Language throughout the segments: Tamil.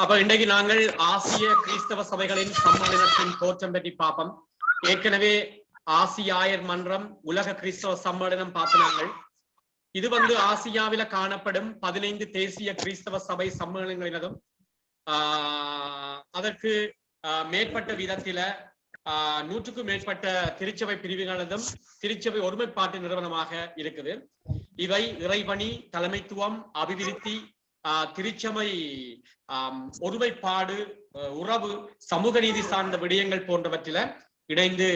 அப்ப இன்றைக்கு நாங்கள் ஆசிய கிறிஸ்தவ சபைகளின் சம்மேளனத்தின் தோற்றம் பற்றி பார்ப்போம். ஏற்கனவே ஆசிய ஆயர் மன்றம், உலக கிறிஸ்தவ சம்மேளனம் பார்த்தாங்கள். இது ஆசியாவில காணப்படும் 15 தேசிய கிறிஸ்தவ சபை சம்மேளனங்களினதும் அதற்கு மேற்பட்ட விதத்தில 100க்கும் மேற்பட்ட திருச்சபை பிரிவுகளதும் திருச்சபை ஒருமைப்பாட்டு நிறுவனமாக இருக்குது. இவை இறைபணி, தலைமைத்துவம், அபிவிருத்தி, திருச்சபை ஒருமைப்பாடு, உறவு, சமூக நீதி சார்ந்த விடயங்கள் போன்றவற்றில இணைந்து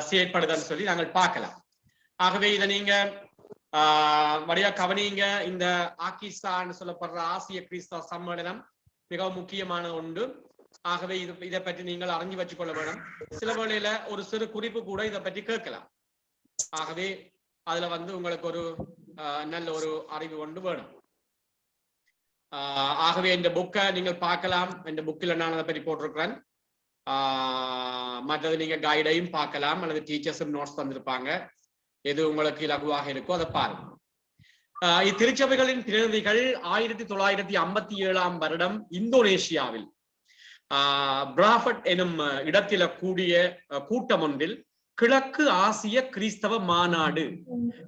செயற்படுதல் சொல்லி நாங்கள் பார்க்கலாம். ஆகவே இதை நீங்க வழியா கவனிங்க. இந்த ஆக்கிஸ்தான் சொல்லப்படுற ஆசிய கிறிஸ்தவ சம்மேளனம் மிகவும் முக்கியமான ஒன்று. ஆகவே இதை பற்றி நீங்கள் அறிஞ்சு வச்சுக்கொள்ள வேணும். சில வேளையில ஒரு சிறு குறிப்பு கூட இதை பற்றி கேட்கலாம். ஆகவே அதுல உங்களுக்கு ஒரு நல்ல ஒரு அறிவு ஒன்று வேணும். ஆகவே இந்த புக்கை நீங்கள் பார்க்கலாம். இந்த புக்கில் நான் அதை பற்றி போட்டிருக்கிறேன். மற்றது நீங்க கைடையும் பார்க்கலாம், அல்லது டீச்சர்ஸும் நோட்ஸ் தந்திருப்பாங்க. எது உங்களுக்கு இலகுவாக இருக்கோ அதை பாருங்க. இத்திருச்சபைகளின் பிரதிநிதிகள் 1957 வருடம் இந்தோனேஷியாவில் பிராஃபட் எனும் இடத்தில கூடிய கூட்டம் ஒன்றில் கிழக்கு ஆசிய கிறிஸ்தவ மாநாடு,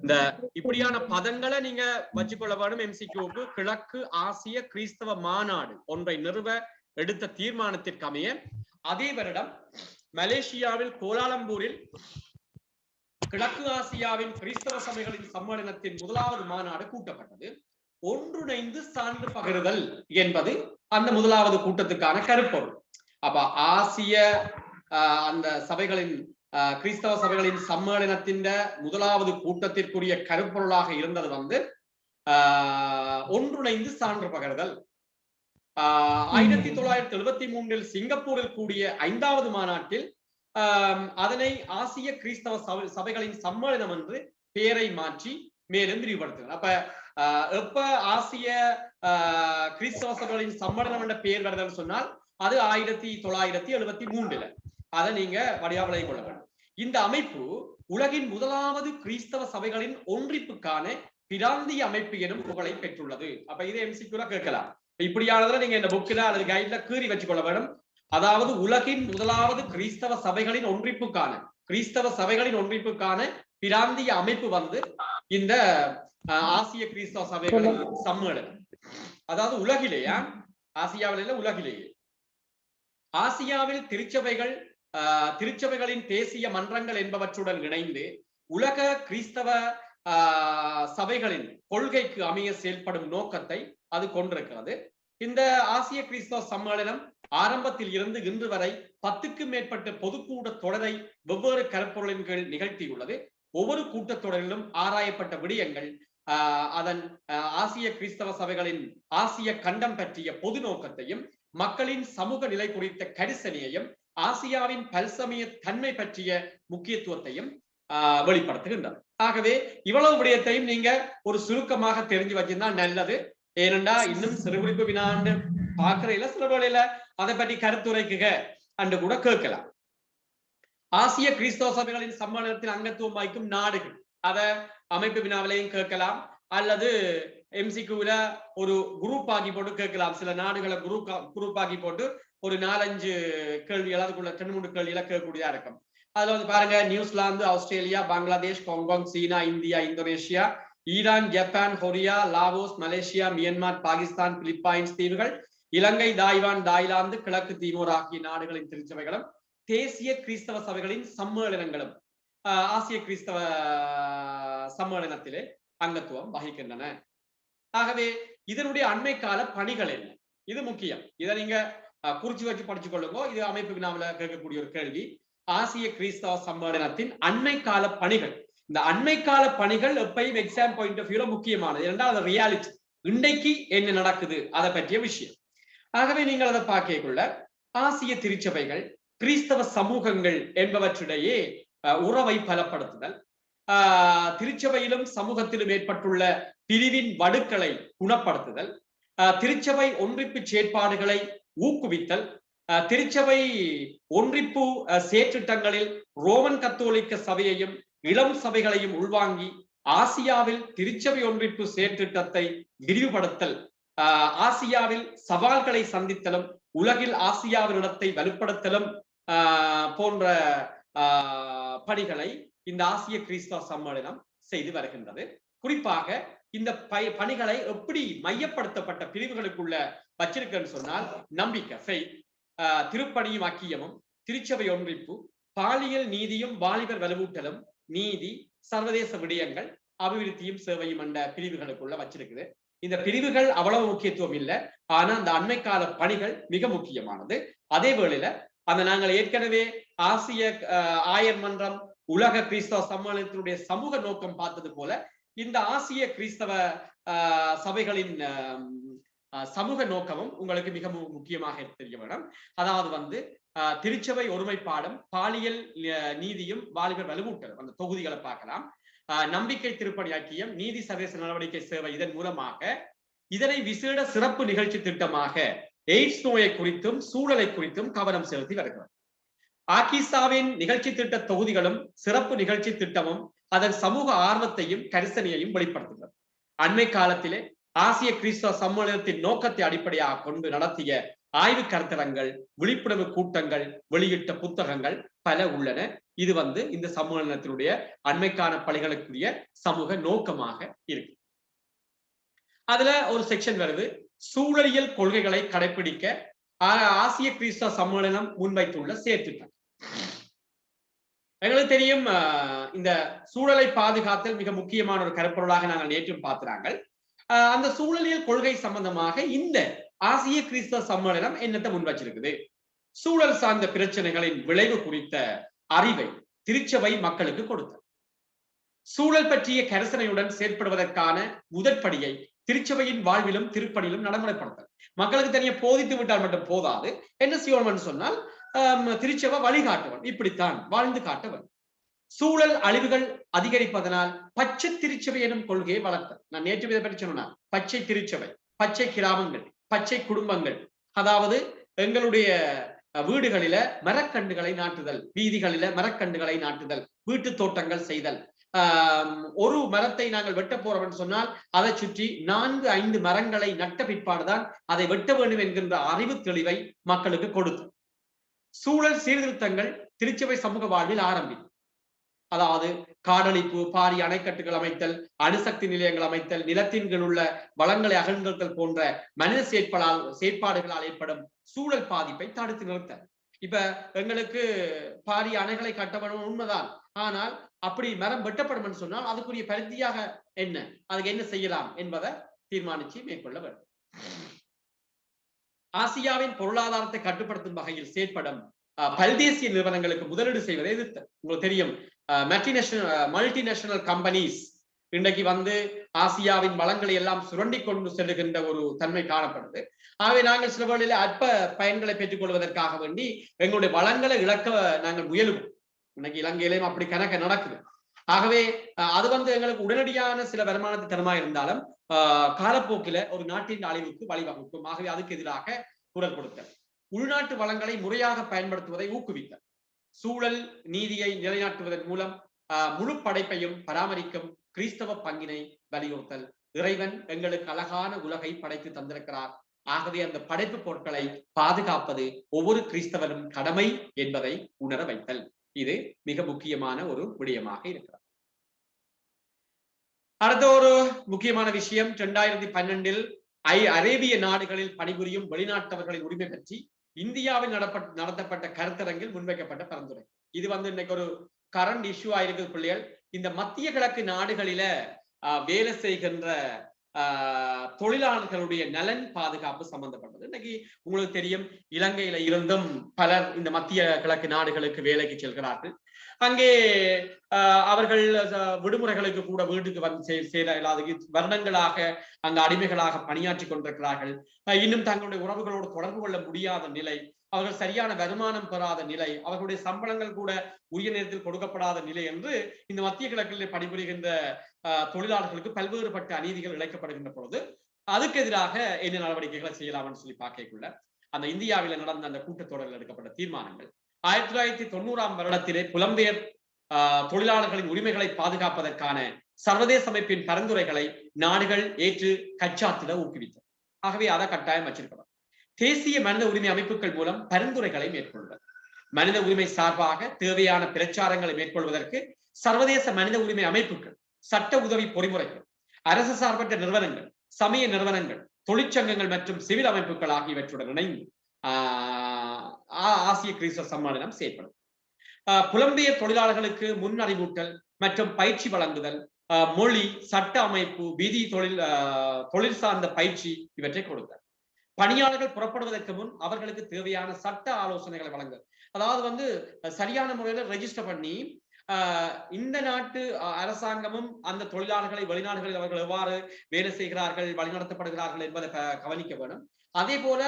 இந்த இப்படியான பதங்களை நீங்க வச்சுக்கொள்ள வேணும். எம்சிக்யூக்கு கிழக்கு ஆசிய கிறிஸ்தவ மாநாடு ஒன்றை நிறுவ எடுத்த தீர்மானத்திற்கு அமைய அதே வருடம் மலேசியாவில் கோலாலம்பூரில் கிழக்கு ஆசியாவின் கிறிஸ்தவ சபைகளின் சம்மேளனத்தின் முதலாவது மாநாடு கூட்டப்பட்டது. ஒன்றிணைந்து சான்று பகிர்தல் என்பது அந்த முதலாவது கூட்டத்துக்கான கருப்பொருள். அப்ப ஆசிய அந்த சபைகளின் கிறிஸ்தவ சபைகளின் சம்மேளனத்தின் முதலாவது கூட்டத்திற்குரிய கருப்பொருளாக இருந்தது ஒன்றிணைந்து சான்று பகிர்தல். 1973 சிங்கப்பூரில் கூடிய 5வது மாநாட்டில் அதனை ஆசிய கிறிஸ்தவ சபைகளின் சம்மேளனம் என்று பெயரை மாற்றி மேலும் விரிவுபடுத்துகிறார். அப்ப எப்ப ஆசிய கிறிஸ்தவ சபைகளின் சம்மேளனம் என்ற பெயர் வருதுன்னு சொன்னால் அது 1973. அதை நீங்க வடிவாவளை கொள்ள வேண்டும். இந்த அமைப்பு உலகின் முதலாவது கிறிஸ்தவ சபைகளின் ஒன்றிப்புக்கான பிராந்திய அமைப்பு எனும் புகழை பெற்றுள்ளது. அப்ப இதை எம்சிக்யூரா கேட்கலாம். இப்படியானதுல நீங்க இந்த புக்கில அல்லது கைட்ல கீறி வச்சுக்கொள்ள வேண்டும். அதாவது உலகின் முதலாவது கிறிஸ்தவ சபைகளின் ஒன்றிப்புக்கான பிராந்திய அமைப்பு இந்த ஆசிய கிறிஸ்தவ சபைகளின் சம்மேளனம். அதாவது உலகிலேயா, ஆசியாவில உலகிலேயே ஆசியாவில் திருச்சபைகளின் தேசிய மன்றங்கள் என்பவற்றுடன் இணைந்து உலக கிறிஸ்தவ சபைகளின் கொள்கைக்கு அமைய செயல்படும் நோக்கத்தை அது கொண்டிருக்கிறது. இந்த ஆசிய கிறிஸ்தவ சம்மேளனம் ஆரம்பத்தில் இருந்து இன்று வரை 10க்கும் மேற்பட்ட பொதுக்கூட்ட தொடரை வெவ்வேறு கருப்பொருளின் கீழ் நிகழ்த்தியுள்ளது. ஒவ்வொரு கூட்டத்தொடரிலும் ஆராயப்பட்ட விடயங்கள் அதன் ஆசிய கிறிஸ்தவ சபைகளின் ஆசிய கண்டம் பற்றிய பொது நோக்கத்தையும், மக்களின் சமூக நிலை குறித்த கரிசனையையும், ஆசியாவின் பல்சமய தன்மை பற்றிய முக்கியத்துவத்தையும் வெளிப்படுத்துகின்றது. ஆகவே இவ்வளவு விடயத்தையும் நீங்க ஒரு சுருக்கமாக தெரிஞ்சு வச்சிருந்தா நல்லது. ஏனென்றா இன்னும் சிறுகுறிப்பு வினாண்டு பார்க்கிற சில வேளையில அதை பற்றி கருத்துரைக்குக அன்று கூட கேட்கலாம். ஆசிய கிறிஸ்தவ சபைகளின் சம்மேளனத்தின் அங்கத்துவம் வகிக்கும் நாடுகள், அத அமைப்பு வினாவிலையும் கேட்கலாம், அல்லது எம்சிக்யூல ஒரு குரூப் ஆகி போட்டு கேட்கலாம். சில நாடுகளை குரூப் ஆகி போட்டு ஒரு 4-5 கேள்விகள், அதுக்குள்ள 2-3 கேள்விகளை கேட்கக்கூடியதா இருக்கும். அதுல பாருங்க, நியூசிலாந்து, ஆஸ்திரேலியா, பங்களாதேஷ், ஹாங்காங், சீனா, India, Indonesia, Iran, Japan, Korea, Laos, Malaysia, Myanmar, Pakistan, Philippines தீவுகள், இலங்கை, தாய்வான், தாய்லாந்து, கிழக்கு தீமோர் ஆகிய நாடுகளின் திருச்சபைகளும் தேசிய கிறிஸ்தவ சபைகளின் சம்மேளனங்களும் ஆசிய கிறிஸ்தவ சம்மேளனத்திலே அங்கத்துவம் வகிக்கின்றன. ஆகவே இதனுடைய அண்மை கால பணிகள் என்ன? இது முக்கியம். இதை நீங்க குறிச்சு வச்சு படிச்சு கொள்ளுங்க. இது அமைப்பு வினாவில கேட்கக்கூடிய ஒரு கேள்வி. ஆசிய கிறிஸ்தவ சம்மேளனத்தின் அண்மை கால பணிகள். இந்த அண்மை கால பணிகள் எப்பயும் எக்ஸாம் பாயிண்ட் ஆஃப் வியூல முக்கியமானது. இரண்டாவது ரியாலிட்டி, இன்றைக்கு என்ன நடக்குது அதை பற்றிய விஷயம். ஆகவே நீங்கள் அதை பார்க்கக்குள்ள ஆசிய திருச்சபைகள், கிறிஸ்தவ சமூகங்கள் என்பவற்றிடையே உறவை பலப்படுத்துதல், திருச்சபையிலும் சமூகத்திலும் ஏற்பட்டுள்ள பிரிவின் வடுக்களை குணப்படுத்துதல், திருச்சபை ஒன்றிப்பு செயற்பாடுகளை ஊக்குவித்தல், திருச்சபை ஒன்றிப்பு செயற்றிட்டங்களில் ரோமன் கத்தோலிக்க சபையையும் இளம் சபைகளையும் உள்வாங்கி ஆசியாவில் திருச்சபை ஒன்றிப்பு செயற்றிட்டத்தை விரிவுபடுத்தல் ஆசியாவில் சவால்களை சந்தித்தலும் உலகில் ஆசியாவின் இடத்தை வலுப்படுத்தலும் போன்ற பணிகளை இந்த ஆசிய கிறிஸ்தவ சம்மேளனம் செய்து வருகின்றது. குறிப்பாக இந்த பணிகளை எப்படி மையப்படுத்தப்பட்ட பிரிவுகளுக்குள்ள வச்சிருக்கன்னு சொன்னால் நம்பிக்கை, திருப்பணியும் ஐக்கியமும், திருச்சபை ஒன்றிப்பு, பாலியல் நீதியும் வாலிபர் வலுவூட்டலும், நீதி, சர்வதேச விடயங்கள், அபிவிருத்தியும் சேவையும் என்ற பிரிவுகளுக்குள்ள வச்சிருக்குது. இந்த பிரிவுகள் அவ்வளவு முக்கியத்துவம் இல்லை, ஆனா அந்த அண்மை கால பணிகள் மிக முக்கியமானது. அதே வேளையில அந்த நாங்கள் ஏற்கனவே ஆசிய ஆயர் மன்றம் உலக கிறிஸ்தவ சம்மேளனத்தினுடைய சமூக நோக்கம் பார்த்தது போல இந்த ஆசிய கிறிஸ்தவ சபைகளின் சமூக நோக்கமும் உங்களுக்கு மிக முக்கியமாக தெரிய வேணும். அதாவது திருச்சபை ஒருமைப்பாடும், பாலியல் நீதியும், வாலிபர் வலுவூட்டலும் அந்த தொகுதிகளை பார்க்கலாம். நம்பிக்கை, திருப்பணி ஐக்கியம், நீதி, சர்வதேச நடவடிக்கை சேவை, இதன் மூலமாக இதனை விசேட சிறப்பு நிகழ்ச்சி திட்டமாக எய்ட்ஸ் நோயை குறித்தும் சூழலை குறித்தும் கவனம் செலுத்தி வருகிறது. ஆக்கிசாவின் நிகழ்ச்சி திட்ட தொகுதிகளும் சிறப்பு நிகழ்ச்சி திட்டமும் அதன் சமூக ஆர்வத்தையும் கரிசனையையும் வெளிப்படுத்துகிறது. அண்மை காலத்திலே ஆசிய கிறிஸ்தவ சம்மேளனத்தின் நோக்கத்தை அடிப்படையாக கொண்டு நடத்திய ஆய்வு கருத்தரங்கள், விழிப்புணர்வு கூட்டங்கள், வெளியிட்ட புத்தகங்கள் பல உள்ளன. இது இந்த சம்மேளனத்தினுடைய அண்மைக்கான பணிகளுக்குரிய சமூக நோக்கமாக இருக்கு. அதுல ஒரு செக்ஷன் வருது, சூழலியல் கொள்கைகளை கடைபிடிக்க ஆசிய கிறிஸ்தவ சம்மேளனம் முன்வைத்துள்ள செயற்திட்டம். எங்களுக்கு தெரியும், இந்த சூழலை பாதுகாத்தல் மிக முக்கியமான ஒரு கருப்பொருளாக நாங்கள் நேற்றும் பார்க்கிறாங்க. அந்த சூழலியல் கொள்கை சம்பந்தமாக இந்த ஆசிய கிறிஸ்தவ சம்மேளனம் என்னத்தை முன் வச்சிருக்குது? சூழல் சார்ந்த பிரச்சனைகளின் விளைவு குறித்த அறிவை திருச்சபை மக்களுக்கு கொடுத்தது. சூழல் பற்றிய கரிசனையுடன் செயற்படுவதற்கான முதற்படியை திருச்சபையின் வாழ்விலும் திருப்பணியிலும் நடைமுறைப்படுத்தல். மக்களுக்கு தனியா போதித்து விட்டால் மட்டும் போதாது, என்ன செய்யணும் சொன்னால் திருச்சபை வழிகாட்டுவன், இப்படித்தான் வாழ்ந்து காட்டவன். சூழல் அழிவுகள் அதிகரிப்பதனால் பச்சை திருச்சபை எனும் கொள்கையை வளர்த்தல். நான் நேற்று இதை பற்றி சொன்னா, பச்சை திருச்சபை, பச்சை கிராமங்கள், பச்சை குடும்பங்கள், அதாவது எங்களுடைய வீடுகளில மரக்கண்டுகளை நாட்டுதல், வீதிகளில மரக்கண்டுகளை நாட்டுதல், வீட்டு தோட்டங்கள் செய்தல். ஒரு மரத்தை நாங்கள் வெட்ட போறோம் சொன்னால் அதை சுற்றி 4-5 மரங்களை நட்ட பிற்பாடுதான் அதை வெட்ட வேண்டும் என்கின்ற அறிவு தெளிவை மக்களுக்கு கொடுத்து சூழல் சீர்திருத்தங்கள் திருச்சபை சமூக வாழ்வில் ஆரம்பிக்கும். அதாவது காடழிப்பு, பாரிய அணைக்கட்டுகள் அமைத்தல், அணுசக்தி நிலையங்கள் அமைத்தல், நிலத்தின் கீழ் உள்ள வளங்களை அகழ்ந்தல் போன்ற மனித செயற்பாடுகளால் ஏற்படும் சூழல் பாதிப்பை தடுத்து நிறுத்தல். இப்ப எங்களுக்கு பாரிய அணைகளை கட்டப்படும் உண்மைதான், ஆனால் அப்படி மரம் வெட்டப்படும் சொன்னால் அதுக்குரிய பரிதியாக என்ன, அதுக்கு என்ன செய்யலாம் என்பதை தீர்மானிச்சு மேற்கொள்ள வேண்டும். ஆசியாவின் பொருளாதாரத்தை கட்டுப்படுத்தும் வகையில் செயற்படும் பல்தேசிய நிறுவனங்களுக்கு முதலீடு செய்வதை எதிர்த்தல். உங்களுக்கு தெரியும், மல்டிநேஷனல் கம்பெனிஸ் இன்றைக்கு ஆசியாவின் வளங்களை எல்லாம் சுரண்டி கொண்டு செல்லுகின்ற ஒரு தன்மை காணப்படுது. ஆகவே நாங்கள் சில வேளையில அற்ப பயன்களை பெற்றுக் கொள்வதற்காக வேண்டி எங்களுடைய வளங்களை இழக்க நாங்கள் முயலுவோம். இன்னைக்கு இலங்கையிலையும் அப்படி கணக்கு நடக்குது. ஆகவே அது எங்களுக்கு உடனடியான சில வருமானத்தை தரமா இருந்தாலும் காலப்போக்கில ஒரு நாட்டின் அழிவுக்கு வழிவகுக்கும். ஆகவே அதுக்கு எதிராக குரல் கொடுத்தல். உள்நாட்டு வளங்களை முறையாக பயன்படுத்துவதை ஊக்குவித்தல். சூழல் நீதியை நிலைநாட்டுவதன் மூலம் முழு படைப்பையும் பராமரிக்கும் கிறிஸ்தவ பங்கினை வலியுறுத்தல். இறைவன் எங்களுக்கு அழகான உலகை படைத்து தந்திருக்கிறார். ஆகவே அந்த படைப்பு பொருட்களை பாதுகாப்பது ஒவ்வொரு கிறிஸ்தவனும் கடமை என்பதை உணர வைத்தல். இது மிக முக்கியமான ஒரு விடயமாக இருக்கிறது. அடுத்த ஒரு முக்கியமான விஷயம், 2012 அரேபிய நாடுகளில் பணிபுரியும் வெளிநாட்டவர்களின் உரிமை பற்றி இந்தியாவில் நடத்தப்பட்ட கருத்தரங்கில் முன்வைக்கப்பட்ட பரிந்துரை. இது இன்னைக்கு ஒரு கரண்ட் இஷ்யூ ஆயிருக்குது பிள்ளைகள். இந்த மத்திய கிழக்கு நாடுகளில வேலை செய்கின்ற தொழிலாளர்களுடைய நலன் பாதுகாப்பு சம்பந்தப்பட்டது. இன்னைக்கு உங்களுக்கு தெரியும், இலங்கையில இருந்தும் பலர் இந்த மத்திய கிழக்கு நாடுகளுக்கு வேலைக்கு செல்கிறார்கள். அங்கே அவர்கள் விடுமுறைகளுக்கு கூட வீட்டுக்கு சேர இல்லாத வருடங்களாக அங்கு அடிமைகளாக பணியாற்றி கொண்டிருக்கிறார்கள். இன்னும் தங்களுடைய உறவுகளோடு தொடர்பு கொள்ள முடியாத நிலை, அவர்கள் சரியான வருமானம் பெறாத நிலை, அவர்களுடைய சம்பளங்கள் கூட உரிய நேரத்தில் கொடுக்கப்படாத நிலை என்று இந்த மத்திய கிழக்கில் பணிபுரிகின்ற தொழிலாளர்களுக்கு பல்வேறுபட்ட அநீதிகள் இழைக்கப்படுகின்ற பொழுது அதுக்கு எதிராக என்ன நடவடிக்கைகளை செய்யலாம்னு சொல்லி பார்க்கக்குள்ள அந்த இந்தியாவில் நடந்த அந்த கூட்டத்தொடரில் எடுக்கப்பட்ட தீர்மானங்கள் 1990ஆம் வருடத்திலே புலம்பெயர் தொழிலாளர்களின் உரிமைகளை பாதுகாப்பதற்கான சர்வதேச அமைப்பின் பரிந்துரைகளை நாடுகள் ஏற்று கச்சாத்திட ஊக்குவித்தது. ஆகவே அதை கட்டாயம் வச்சிருக்கணும். தேசிய மனித உரிமை அமைப்புகள் மூலம் பரிந்துரைகளை மேற்கொள்வது, மனித உரிமை சார்பாக தேவையான பிரச்சாரங்களை மேற்கொள்வதற்கு சர்வதேச மனித உரிமை அமைப்புகள், சட்ட உதவி பொறிமுறைகள், அரசு சார்பற்ற நிறுவனங்கள், சமய நிறுவனங்கள், தொழிற்சங்கங்கள் மற்றும் சிவில் அமைப்புகள் ஆகியவற்றுடன் இணைந்து ஆசிய கிறிஸ்தவ சம்மேளனம் செயல்படும். புலம்பெயர் தொழிலாளர்களுக்கு முன் அறிவூட்டல் மற்றும் பயிற்சி வழங்குதல், மொழி, சட்ட அமைப்பு, விதி, தொழில் சார்ந்த பயிற்சி இவற்றை கொடுத்தல். பணியாளர்கள் புறப்படுவதற்கு முன் அவர்களுக்கு தேவையான சட்ட ஆலோசனைகளை வழங்க, அதாவது சரியான முறையில் ரெஜிஸ்டர் பண்ணி இந்த நாட்டு அரசாங்கமும் அந்த தொழிலாளர்களை வெளிநாடுகளில் அவர்கள் எவ்வாறு வேலை செய்கிறார்கள், வழிநடத்தப்படுகிறார்கள் என்பதை கவனிக்க வேண்டும். அதே போல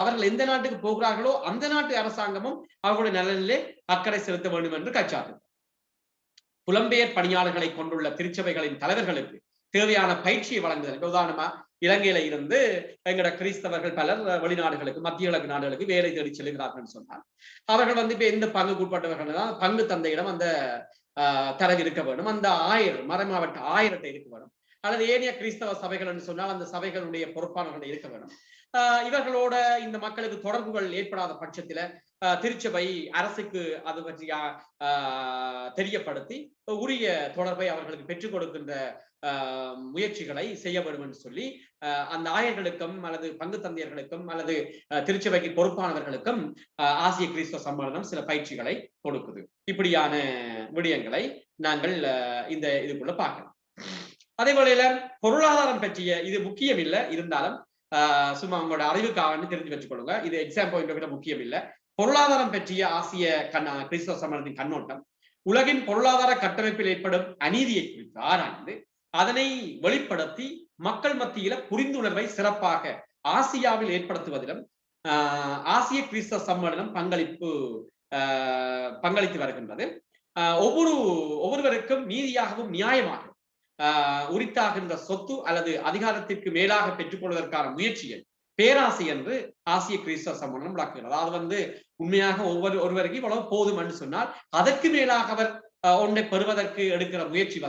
அவர்கள் எந்த நாட்டுக்கு போகிறார்களோ அந்த நாட்டு அரசாங்கமும் அவர்களுடைய நலனிலே அக்கறை செலுத்த வேண்டும் என்று கச்சார்கள். புலம்பெயர் பணியாளர்களை கொண்டுள்ள திருச்சபைகளின் தலைவர்களுக்கு தேவையான பயிற்சியை வழங்குதல். உதாரணமா இலங்கையில இருந்து எங்கட கிறிஸ்தவர்கள் பலர் வெளிநாடுகளுக்கு, மத்திய கிழக்கு நாடுகளுக்கு வேலை தேடி செல்கிறார்கள் சொன்னால் அவர்கள் இப்ப எந்த பங்குக்கு உட்பட்டவர்கள் தான் பங்கு தந்தையிடம் அந்த தரவு இருக்க வேண்டும், அந்த மறைமாவட்ட ஆயிரத்தை இருக்க வேண்டும், அல்லது ஏனைய கிறிஸ்தவ சபைகள் என்று சொன்னால் அந்த சபைகளுடைய பொறுப்பாளர்கள் இருக்க வேண்டும். இவர்களோட இந்த மக்களுக்கு தொடர்புகள் ஏற்படாத பட்சத்துல திருச்சபை அரசுக்கு அது பற்றிய தெரியப்படுத்தி உரிய தொடர்பை அவர்களுக்கு பெற்றுக் கொடுக்கின்ற முயற்சிகளை செய்ய வேண்டும் என்று சொல்லி அந்த ஆயர்களுக்கும் அல்லது பங்கு தந்தையர்களுக்கும் அல்லது திருச்சபைக்கு பொறுப்பானவர்களுக்கும் ஆசிய கிறிஸ்தவ சம்மேளனம் சில பயிற்சிகளை கொடுக்குது. இப்படியான விடயங்களை நாங்கள் இந்த இதுக்குள்ள பார்க்கலாம். அதே போல பொருளாதாரம் பற்றிய இது முக்கியம் இல்லை, இருந்தாலும் சும்மா உங்களோட அறிவுக்காக தெரிஞ்சு வச்சுக்கொள்ளுங்க. இது எக்ஸாம் பாயிண்ட் முக்கியம் இல்லை. பொருளாதாரம் பற்றிய ஆசிய கிறிஸ்தவ சம்மேளனத்தின் கண்ணோட்டம் உலகின் பொருளாதார கட்டமைப்பில் ஏற்படும் அநீதியை குறித்து ஆராய்ந்து அதனை வெளிப்படுத்தி மக்கள் மத்தியில புரிந்துணர்வை சிறப்பாக ஆசியாவில் ஏற்படுத்துவதிலும் ஆசிய கிறிஸ்தவ சம்மேளனம் பங்களித்து வருகின்றது. ஒவ்வொருவருக்கும் நீதியாகவும் நியாயமாகவும் உரித்தாகின்ற சொத்து அல்லது அதிகாரத்திற்கு மேலாக பெற்றுக்கொள்வதற்கான முயற்சியை பேராசை என்று ஆசிய கிறிஸ்தவ சம்மேளனம் விளக்குகிறது. அதாவது உண்மையாக ஒருவருக்கு இவ்வளவு போதும் என்று சொன்னால் அதற்கு மேலாக அவர் ஒன்றை பெறுவதற்கு எடுக்கிற முயற்சி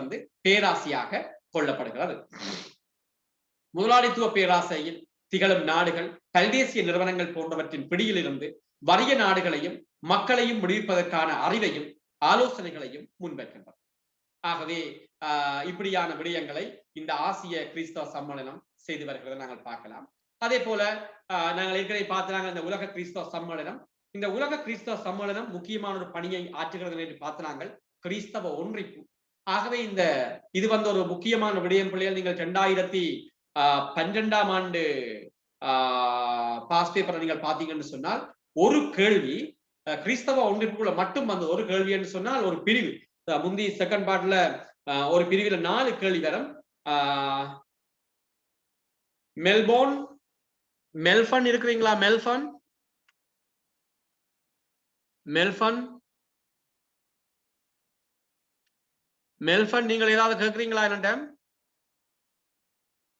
பேராசையாக கொள்ளப்படுகிறது. முதலாளித்துவ பேராசையில் திகழும் நாடுகள் பல்தேசிய நிறுவனங்கள் போன்றவற்றின் பிடியில் இருந்து வறிய நாடுகளையும் மக்களையும் விடுவிப்பதற்கான அறிவையும் ஆலோசனைகளையும் முன்வைக்கின்றன. ஆகவே இப்படியான விடயங்களை இந்த ஆசிய கிறிஸ்தவ சம்மேளனம் செய்து வருகிறதை நாங்கள் பார்க்கலாம். அதே போல நாங்கள் ஏற்கனவே பார்த்தாங்க இந்த உலக கிறிஸ்தவ சம்மேளனம். இந்த உலக கிறிஸ்தவ சம்மேளனம் முக்கியமான ஒரு பணியை ஆற்றுகிறது என்று பார்த்தாங்க, கிறிஸ்தவ ஒன்றிப்பு. ஆகவே இது ஒரு முக்கியமான விடயம். பிள்ளைகள் நீங்கள் 2012ஆம் ஆண்டு பாஸ் பேப்பரை நீங்கள் பார்த்தீங்கன்னு சொன்னால் ஒரு கேள்வி கிறிஸ்தவ ஒன்றிப்புக்குள்ள மட்டும் வந்தது. ஒரு கேள்வி என்று சொன்னால் ஒரு பிரிவு முந்தி செகண்ட் பார்ட்ல ஒரு பிரிவில் 4 கேள்வி வரும். மெல்பர்ன் இருக்கிறீங்களா? மெல்பர்ன் நீங்கள் ஏதாவது கேட்கிறீங்களா? என்ன?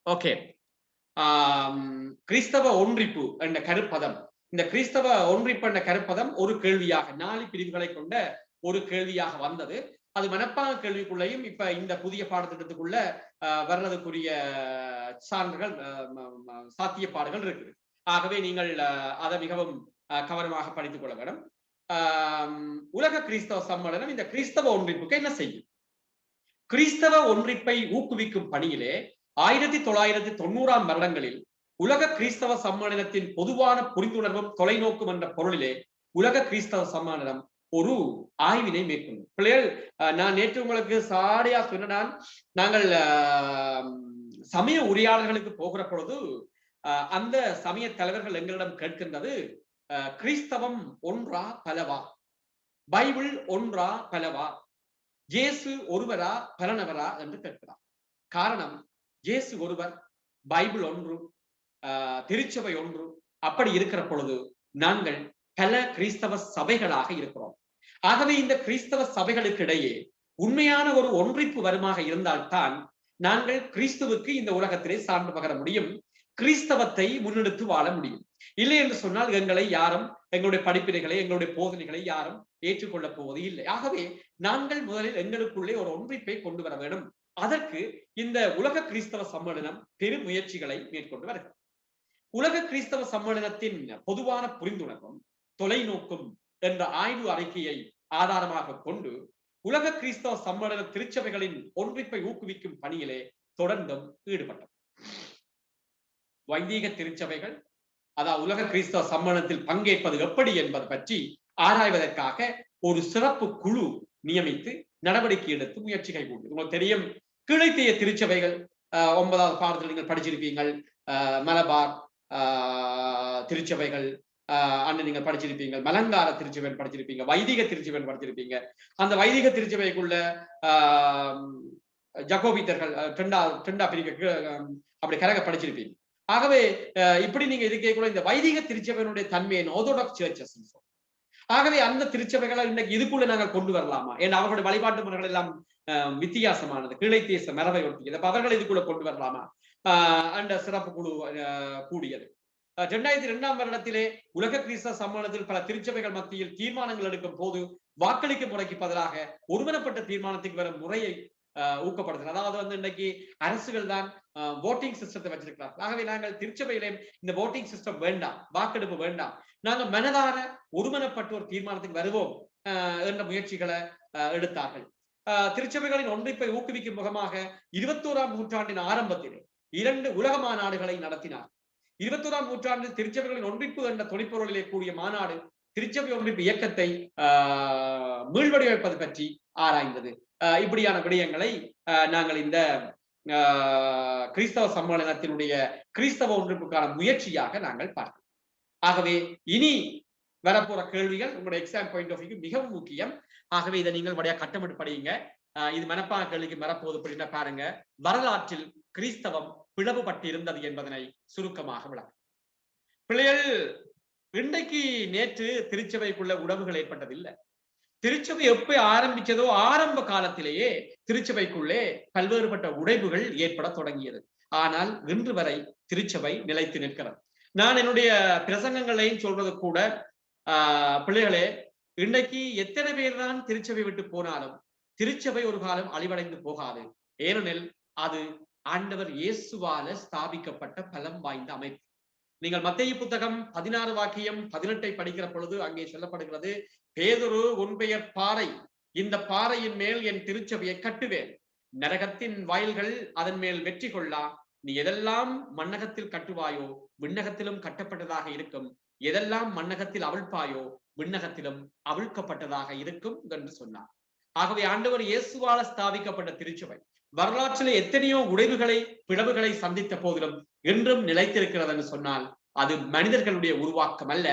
ஓகே. கிறிஸ்தவ ஒன்றிப்பு என்ற கருப்பதம், இந்த கிறிஸ்தவ ஒன்றிப்பு என்ற கருப்பதம் ஒரு கேள்வியாக 4 பிரிவுகளை கொண்ட ஒரு கேள்வியாக வந்தது. அது மனப்பாங்க கேள்விக்குள்ளையும் இப்ப இந்த புதிய பாடத்திட்டத்துக்குள்ள வர்றதுக்குரிய சான்றுகள், சாத்தியப்பாடுகள் இருக்குது. ஆகவே நீங்கள் அதை மிகவும் கவனமாக படித்துக் கொள்ள வேண்டும். உலக கிறிஸ்தவ சம்மேளனம் இந்த கிறிஸ்தவ ஒன்றிப்புக்கு என்ன செய்யும்? கிறிஸ்தவ ஒன்றிப்பை ஊக்குவிக்கும் பணியிலே 1990ஆம் வருடங்களில் உலக கிறிஸ்தவ சம்மேளனத்தின் பொதுவான புரிந்துணர்வும் தொலைநோக்கும் என்ற பொருளிலே உலக கிறிஸ்தவ சம்மேளனம் ஒரு ஆய்வினை மேற்கொண்டு. பிள்ளைகள், நான் நேற்று உங்களுக்கு சாடியா சொன்னான், நாங்கள் சமய உரையாடல்களுக்கு போகிற பொழுது அந்த சமய தலைவர்கள் எங்களிடம் கேட்கின்றது, கிறிஸ்தவம் ஒன்றா பலவா, பைபிள் ஒன்றா பலவா, இயேசு ஒருவரா பலனவரா என்று கேட்கிறார். காரணம், இயேசு ஒருவர், பைபிள் ஒன்று, திருச்சபை ஒன்று. அப்படி இருக்கிற பொழுது நாங்கள் பல கிறிஸ்தவ சபைகளாக இருக்கிறோம். ஆகவே இந்த கிறிஸ்தவ சபைகளுக்கு இடையே உண்மையான ஒரு ஒன்றிப்பு வருமாக இருந்தால்தான் நாங்கள் கிறிஸ்துவுக்கு இந்த உலகத்திலே சான்று பகர முடியும், கிறிஸ்தவத்தை முன்னெடுத்து வாழ முடியும். இல்லை என்று சொன்னால் எங்களை யாரும், எங்களுடைய படிப்பினைகளை, எங்களுடைய போதனைகளை யாரும் ஏற்றுக்கொள்ளப் போவது இல்லை. ஆகவே நாங்கள் முதலில் எங்களுக்குள்ளே ஒரு ஒன்றிப்பை கொண்டு வர வேண்டும். அதற்கு இந்த உலக கிறிஸ்தவ சம்மேளனம் பெரும் முயற்சிகளை மேற்கொண்டு வருகிறது. உலக கிறிஸ்தவ சம்மேளனத்தின் பொதுவான புரிந்துணர்வும் தொலைநோக்கும் என்ற ஆய்வு அறிக்கையை ஆதாரமாக கொண்டு உலக கிறிஸ்தவ சம்மேளன திருச்சபைகளின் ஒன்றிப்பை ஊக்குவிக்கும் பணியிலே தொடர்ந்தும் ஈடுபட்டது. வைதீக திருச்சபைகள் அதாவது உலக கிறிஸ்தவ சம்மேளனத்தில் பங்கேற்பது எப்படி என்பது பற்றி ஆராய்வதற்காக ஒரு சிறப்பு குழு நியமித்து நடவடிக்கை எடுத்து முயற்சி கைகூடும். உங்களுக்கு தெரியும், கீழைத்தேய திருச்சபைகள் 9வது பாடத்தில் நீங்கள் படிச்சிருப்பீங்கள். மலபார் திருச்சபைகள் அண்ணன் நீங்கள் படிச்சிருப்பீங்க, மலங்கார திருச்சபை படிச்சிருப்பீங்க, வைதிக திருச்சபை படிச்சிருப்பீங்க. அந்த வைதிக திருச்சபைக்குள்ள ஜகோபித்தர்கள் டெண்டா பிரிக்க அப்படி கரக படிச்சிருப்பீங்க. ஆகவே இப்படி நீங்க இதுக்கே கூட இந்த வைதிக திருச்சபையினுடைய தன்மையை ஆர்த்தோடாக்ஸ் சர்ச்சஸ். ஆகவே அந்த திருச்சபைகளை இன்னைக்கு இதுக்குள்ள நாங்கள் கொண்டு வரலாமா? ஏன்னா அவர்களுடைய வழிபாட்டு முறைகள் எல்லாம் வித்தியாசமானது, கீழைத்தேச மரபை ஒட்டியது. அவர்கள் இதுக்குள்ள கொண்டு வரலாமா? அந்த சிறப்பு குழு கூடியது. 2002ஆம் வருடத்திலே உலக கிறிஸ்தவ சம்மேளனத்தில் பல திருச்சபைகள் மத்தியில் தீர்மானங்கள் எடுக்கும் போது வாக்களிக்கும் முறைக்கு பதிலாக ஒருமனப்பட்ட தீர்மானத்துக்கு வரும் முறையை ஊக்கப்படுத்துகிறது. அதாவது இன்னைக்கு அரசுகள் தான் voting சிஸ்டத்தை வச்சிருக்கிறார்கள். ஆகவே நாங்கள் திருச்சபையிலே இந்த voting சிஸ்டம் வேண்டாம், வாக்கெடுப்பு வேண்டாம், நாங்கள் மனதார ஒருமனப்பட்ட ஒரு தீர்மானத்துக்கு வருவோம் என்ற முயற்சிகளை எடுத்தார்கள். திருச்சபைகளின் ஒன்றிப்பை ஊக்குவிக்கும் முகமாக 21ஆம் நூற்றாண்டின் ஆரம்பத்திலே 2 உலக மாநாடுகளை நடத்தினார். 21ஆம் நூற்றாண்டில் திருச்சபைகளின் ஒன்றிப்பு என்ற தொனிப்பொருளிலே கூடிய மாநாடு திருச்சபை ஒன்றிப்பு இயக்கத்தை மீள்வடிவமைப்பது பற்றி ஆராய்ந்தது. இப்படியான விடயங்களை நாங்கள் இந்த கிறிஸ்தவ சம்மேளனத்தினுடைய கிறிஸ்தவ ஒன்றிப்புக்கான முயற்சியாக நாங்கள் பார்க்கிறோம். ஆகவே இனி வரப்போற கேள்விகள் உங்களுடைய எக்ஸாம் பாயிண்ட் ஆஃப் வியூ மிகவும் முக்கியம். ஆகவே இதை நீங்கள் வழியா கட்டமிட்டு படியுங்க. இது மனப்பான கேள்விக்கு மறப்போது அப்படின்னா பாருங்க. வரலாற்றில் கிறிஸ்தவம் பிளவுபட்டு இருந்தது என்பதனை சுருக்கமாக விளக்கும். பிள்ளைகள், இன்றைக்கு நேற்று திருச்சபைக்குள்ள உறவுகள் ஏற்பட்டதில்லை. திருச்சபை எப்ப ஆரம்பிச்சதோ ஆரம்ப காலத்திலேயே திருச்சபைக்குள்ளே பல்வேறுபட்ட உடைவுகள் ஏற்பட தொடங்கியது. ஆனால் இன்று வரை திருச்சபை நிலைத்து நிற்கிறது. நான் என்னுடைய பிரசங்கங்களையும் சொல்றது கூட, பிள்ளைகளே, இன்றைக்கு எத்தனை பேர் தான் திருச்சபை விட்டு போனாலும் திருச்சபை ஒரு காலம் அழிவடைந்து போகாது. ஏனெனில் அது ஆண்டவர் இயேசுவால ஸ்தாபிக்கப்பட்ட பலம் வாய்ந்த அமைப்பு. நீங்கள் மத்தேயு புத்தகம் 16 வாக்கியம் 18 படிக்கிற பொழுது அங்கே சொல்லப்படுகிறது, பேதுரு உன் பெயர் பாறை, இந்த பாறையின் மேல் என் திருச்சபையை கட்டுவேன், நரகத்தின் வாயில்கள் அதன் மேல் வெற்றி கொள்ளா, நீ எதெல்லாம் மண்ணகத்தில் கட்டுவாயோ விண்ணகத்திலும் கட்டப்பட்டதாக இருக்கும், எதெல்லாம் மண்ணகத்தில் அவிழ்ப்பாயோ விண்ணகத்திலும் அவிழ்க்கப்பட்டதாக இருக்கும் என்று சொன்னார். ஆகவே ஆண்டவர் இயேசுவால ஸ்தாபிக்கப்பட்ட திருச்சபை வரலாற்றிலே எத்தனையோ உடைவுகளை பிளவுகளை சந்தித்த போதிலும் என்றும் நிலைத்திருக்கிறது என்று சொன்னால் அது மனிதர்களுடைய உருவாக்கம் அல்ல,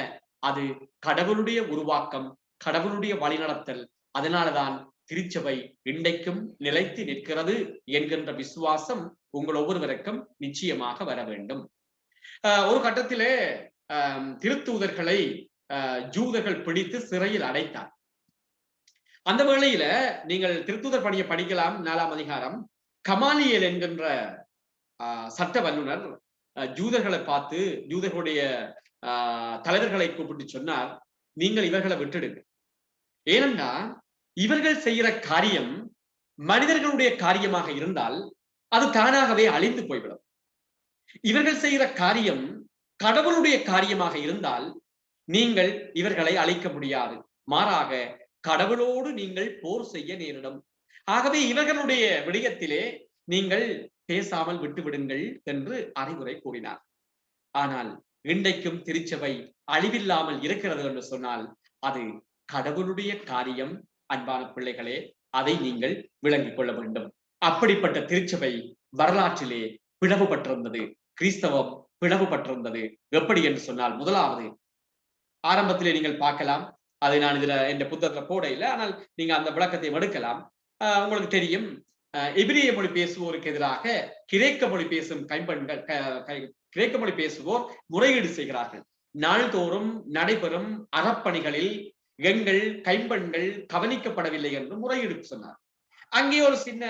அது கடவுளுடைய உருவாக்கம், கடவுளுடைய வழிநடத்தல். அதனாலதான் திருச்சபை இன்றைக்கும் நிலைத்து நிற்கிறது என்கின்ற விசுவாசம் உங்கள் ஒவ்வொருவருக்கும் நிச்சயமாக வர வேண்டும். ஒரு கட்டத்திலே திருத்தூதர்களை ஜூதர்கள் பிடித்து சிறையில் அடைத்தார். அந்த வேளையில நீங்கள் திருத்தூதர் பணியை படிக்கலாம். 4ஆம் அதிகாரம். கமாலியேல் என்கின்ற சட்ட வல்லுனர் ஜூதர்களை பார்த்து ஜூதர்களுடைய தலைவர்களை கூப்பிட்டு சொன்னார், நீங்கள் இவர்களை விட்டுடுங்க. ஏனென்றா இவர்கள் செய்கிற காரியம் மனிதர்களுடைய காரியமாக இருந்தால் அது தானாகவே அழிந்து போய்விடும். இவர்கள் செய்கிற காரியம் கடவுளுடைய காரியமாக இருந்தால் நீங்கள் இவர்களை அழிக்க முடியாது, மாறாக கடவுளோடு நீங்கள் போர் செய்ய நேரிடும். ஆகவே இவர்களுடைய விடயத்திலே நீங்கள் பேசாமல் விட்டுவிடுங்கள் என்று அறிவுரை கூறினார். ஆனால் இன்றைக்கும் திருச்சபை அழிவில்லாமல் இருக்கிறது என்று சொன்னால் அது கடவுளுடைய காரியம். அன்பான பிள்ளைகளே, அதை நீங்கள் விளங்கிக் கொள்ள வேண்டும். அப்படிப்பட்ட திருச்சபை வரலாற்றிலே பிளவுபட்டிருந்தது, கிறிஸ்தவம் பிளவுபட்டிருந்தது. எப்படி என்று சொன்னால், முதலாவது ஆரம்பத்திலே நீங்கள் பார்க்கலாம், அதை நான் இதுல என்ற புத்தகத்துல போட இல்லை, ஆனால் நீங்க அந்த விளக்கத்தை எடுக்கலாம். உங்களுக்கு தெரியும், எபிரிய மொழி பேசுவோருக்கு எதிராக கிரேக்க மொழி பேசும் கைம்பெண்கள் கிரேக்க மொழி பேசுவோர் முறையீடு செய்கிறார்கள். நாள்தோறும் நடைபெறும் அறப்பணிகளில் எங்கள் கைம்பெண்கள் கவனிக்கப்படவில்லை என்று முறையீடு சொன்னார். அங்கே ஒரு சின்ன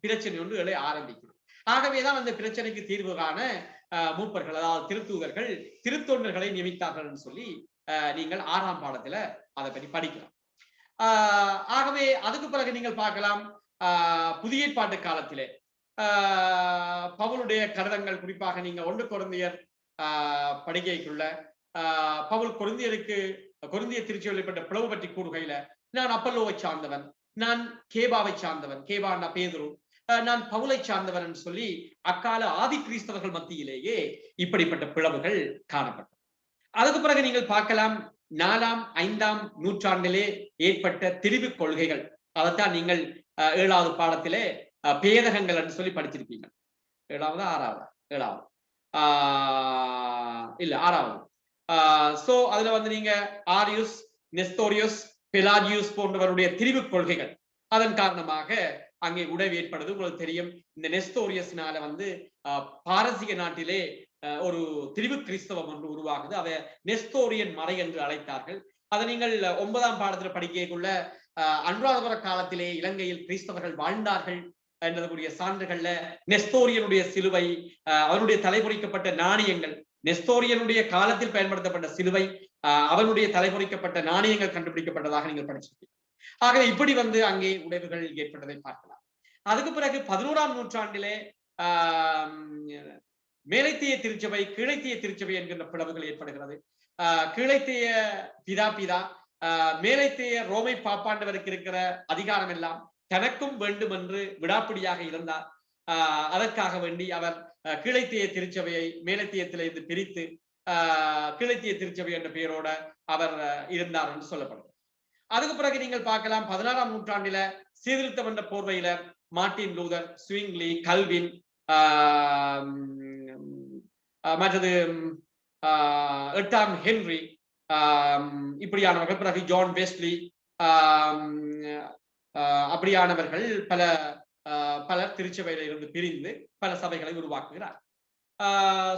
பிரச்சனை ஒன்று ஆரம்பிக்கிறது. ஆகவேதான் அந்த பிரச்சனைக்கு தீர்வு காண மூப்பர்கள், அதாவது திருத்தூதர்கள் திருத்தொண்டர்களை நியமித்தார்கள் என்று சொல்லி நீங்கள் 6ஆம் பாடத்துல அதை பற்றி படிக்கலாம். ஆகவே அதுக்கு பிறகு நீங்கள் பார்க்கலாம், புதிய ஏற்பாட்டு காலத்திலே பவுலுடைய கடிதங்கள், குறிப்பாக நீங்க 1 கொரிந்தியர் படிக்கைக்குள்ள பவுல் கொரிந்திய திருச்சபையில் ஏற்பட்ட பிளவு பற்றி கூறுகையில, நான் அப்பல்லோவை சார்ந்தவன், நான் கேபாவை சார்ந்தவன், கேபான்னா பேதுரு, நான் பவுலை சார்ந்தவன் என்று சொல்லி அக்கால ஆதி கிறிஸ்தவர்கள் மத்தியிலேயே இப்படிப்பட்ட பிளவுகள் காணப்பட்டது. அதுக்கு பிறகு நீங்கள் பார்க்கலாம் 4ஆம் 5ஆம் நூற்றாண்டிலே ஏற்பட்ட திரிவு கொள்கைகள். அதைத்தான் நீங்கள் 7வது பாடத்திலே பேதகங்கள் என்று சொல்லி படிச்சிருப்பீங்க. 7வது 6வது 7வது இல்ல 6வது. சோ அதுல வந்து நீங்க ஆரியுஸ், நெஸ்தோரியுஸ், பெலாகியுஸ் போன்றவருடைய திரிவு கொள்கைகள், அதன் காரணமாக அங்கே உடைவு ஏற்படுது. உங்களுக்கு தெரியும், இந்த நெஸ்தோரியஸ்னால வந்து பாரசீக நாட்டிலே ஒரு திரிவு கிறிஸ்தவம் ஒன்று உருவாகுது. அதை நெஸ்தோரியன் மறை என்று அழைத்தார்கள். அதை நீங்கள் 9ஆம் பாடத்தில் படிக்கக்குள்ள அனுராதபுர காலத்திலே இலங்கையில் கிறிஸ்தவர்கள் வாழ்ந்தார்கள் என்பதற்குரிய சான்றுகள்ல நெஸ்தோரியனுடைய சிலுவை, அவருடைய தலைமுறைக்கப்பட்ட நாணயங்கள், நெஸ்தோரியனுடைய காலத்தில் பயன்படுத்தப்பட்ட சிலுவை, அவனுடைய தலைமுறைக்கப்பட்ட நாணயங்கள் கண்டுபிடிக்கப்பட்டதாக நீங்கள் படிச்சிருக்கீங்க. ஆகவே இப்படி வந்து அங்கே உடைவுகள் ஏற்பட்டதை பார்க்கலாம். அதுக்கு பிறகு 11ஆம் நூற்றாண்டிலே மேலைத்திய திருச்சபை, கீழைத்திய திருச்சபை என்கின்ற பிளவுகள் ஏற்படுகிறது. கீழைத்திய பிதா மேலைத்திய ரோமை பாப்பாண்டவருக்கு இருக்கிற அதிகாரம் எல்லாம் தனக்கும் வேண்டும் என்று விடாப்பிடியாக இருந்தார். அதற்காக வேண்டி அவர் கீழைத்திய திருச்சபையை மேலைத்தியத்திலிருந்து பிரித்து கீழைத்திய திருச்சபை என்ற பெயரோட அவர் இருந்தார் என்று சொல்லப்படுகிறது. அதுக்கு பிறகு நீங்கள் பார்க்கலாம் 16ஆம் நூற்றாண்டில சீர்திருத்தம் என்ற போர்வையில மார்ட்டின் லூதர், ஸ்விங்லி, கல்வின், மற்றது 8ஆம் ஹென்றி, இப்படியானவர்கள், பிறகு ஜான் வெஸ்லி, அப்படியானவர்கள் பலர் திருச்சபையில இருந்து பிரிந்து பல சபைகளை உருவாக்குகிறார்.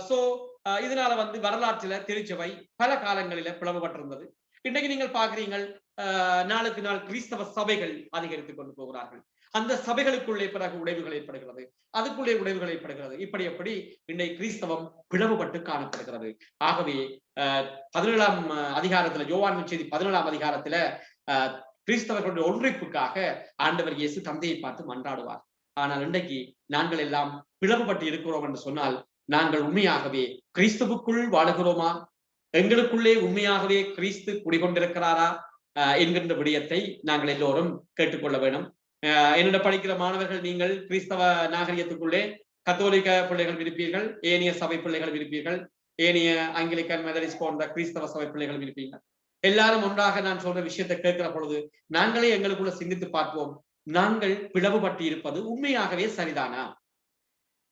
சோ இதனால வந்து வரலாற்றில திருச்சபை பல காலங்களில பிளவுபட்டிருந்தது. இன்றைக்கு நீங்கள் பார்க்கிறீர்கள், நாளுக்கு நாள் கிறிஸ்தவ சபைகள் அதிகரித்துக் கொண்டு போகிறார்கள். அந்த சபைகளுக்குள்ளே பிறகு உடைவுகள் ஏற்படுகிறது, அதுக்குள்ளே உடைவுகள் ஏற்படுகிறது. இப்படி இன்றைக்கு கிறிஸ்தவம் பிளவுபட்டு காணப்படுகிறது. ஆகவே 17ஆம் அதிகாரத்துல, யோவான் செய்தி 17ஆம் அதிகாரத்துல கிறிஸ்தவர்களுடைய ஒன்றிப்புக்காக ஆண்டவர் இயேசு தந்தையை பார்த்து மன்றாடுவார். ஆனால் இன்றைக்கு நாங்கள் எல்லாம் பிளவுபட்டு இருக்கிறோம் என்று சொன்னால், நாங்கள் உண்மையாகவே கிறிஸ்துவுக்குள் வாழுகிறோமா, எங்களுக்குள்ளே உண்மையாகவே கிறிஸ்து குடிகொண்டிருக்கிறாரா என்கின்ற விடயத்தை நாங்கள் எல்லோரும் கேட்டுக்கொள்ள வேண்டும். என்னோட படிக்கிற மாணவர்கள், நீங்கள் கிறிஸ்தவ நாகரிகத்துக்குள்ளே கத்தோலிக்க பிள்ளைகள் இருப்பீர்கள், ஏனைய சபை பிள்ளைகள் இருப்பீர்கள், ஏனைய ஆங்கிலிக்கன், மெதடிஸ்ட் போன்ற கிறிஸ்தவ சபை பிள்ளைகள் இருப்பீர்கள். எல்லாரும் ஒன்றாக நான் சொல்ற விஷயத்தை கேட்கிற பொழுது நாங்களே எங்களுக்குள்ள சிந்தித்து பார்ப்போம், நாங்கள் பிளவுபட்டு இருப்பது உண்மையாகவே சரிதானா?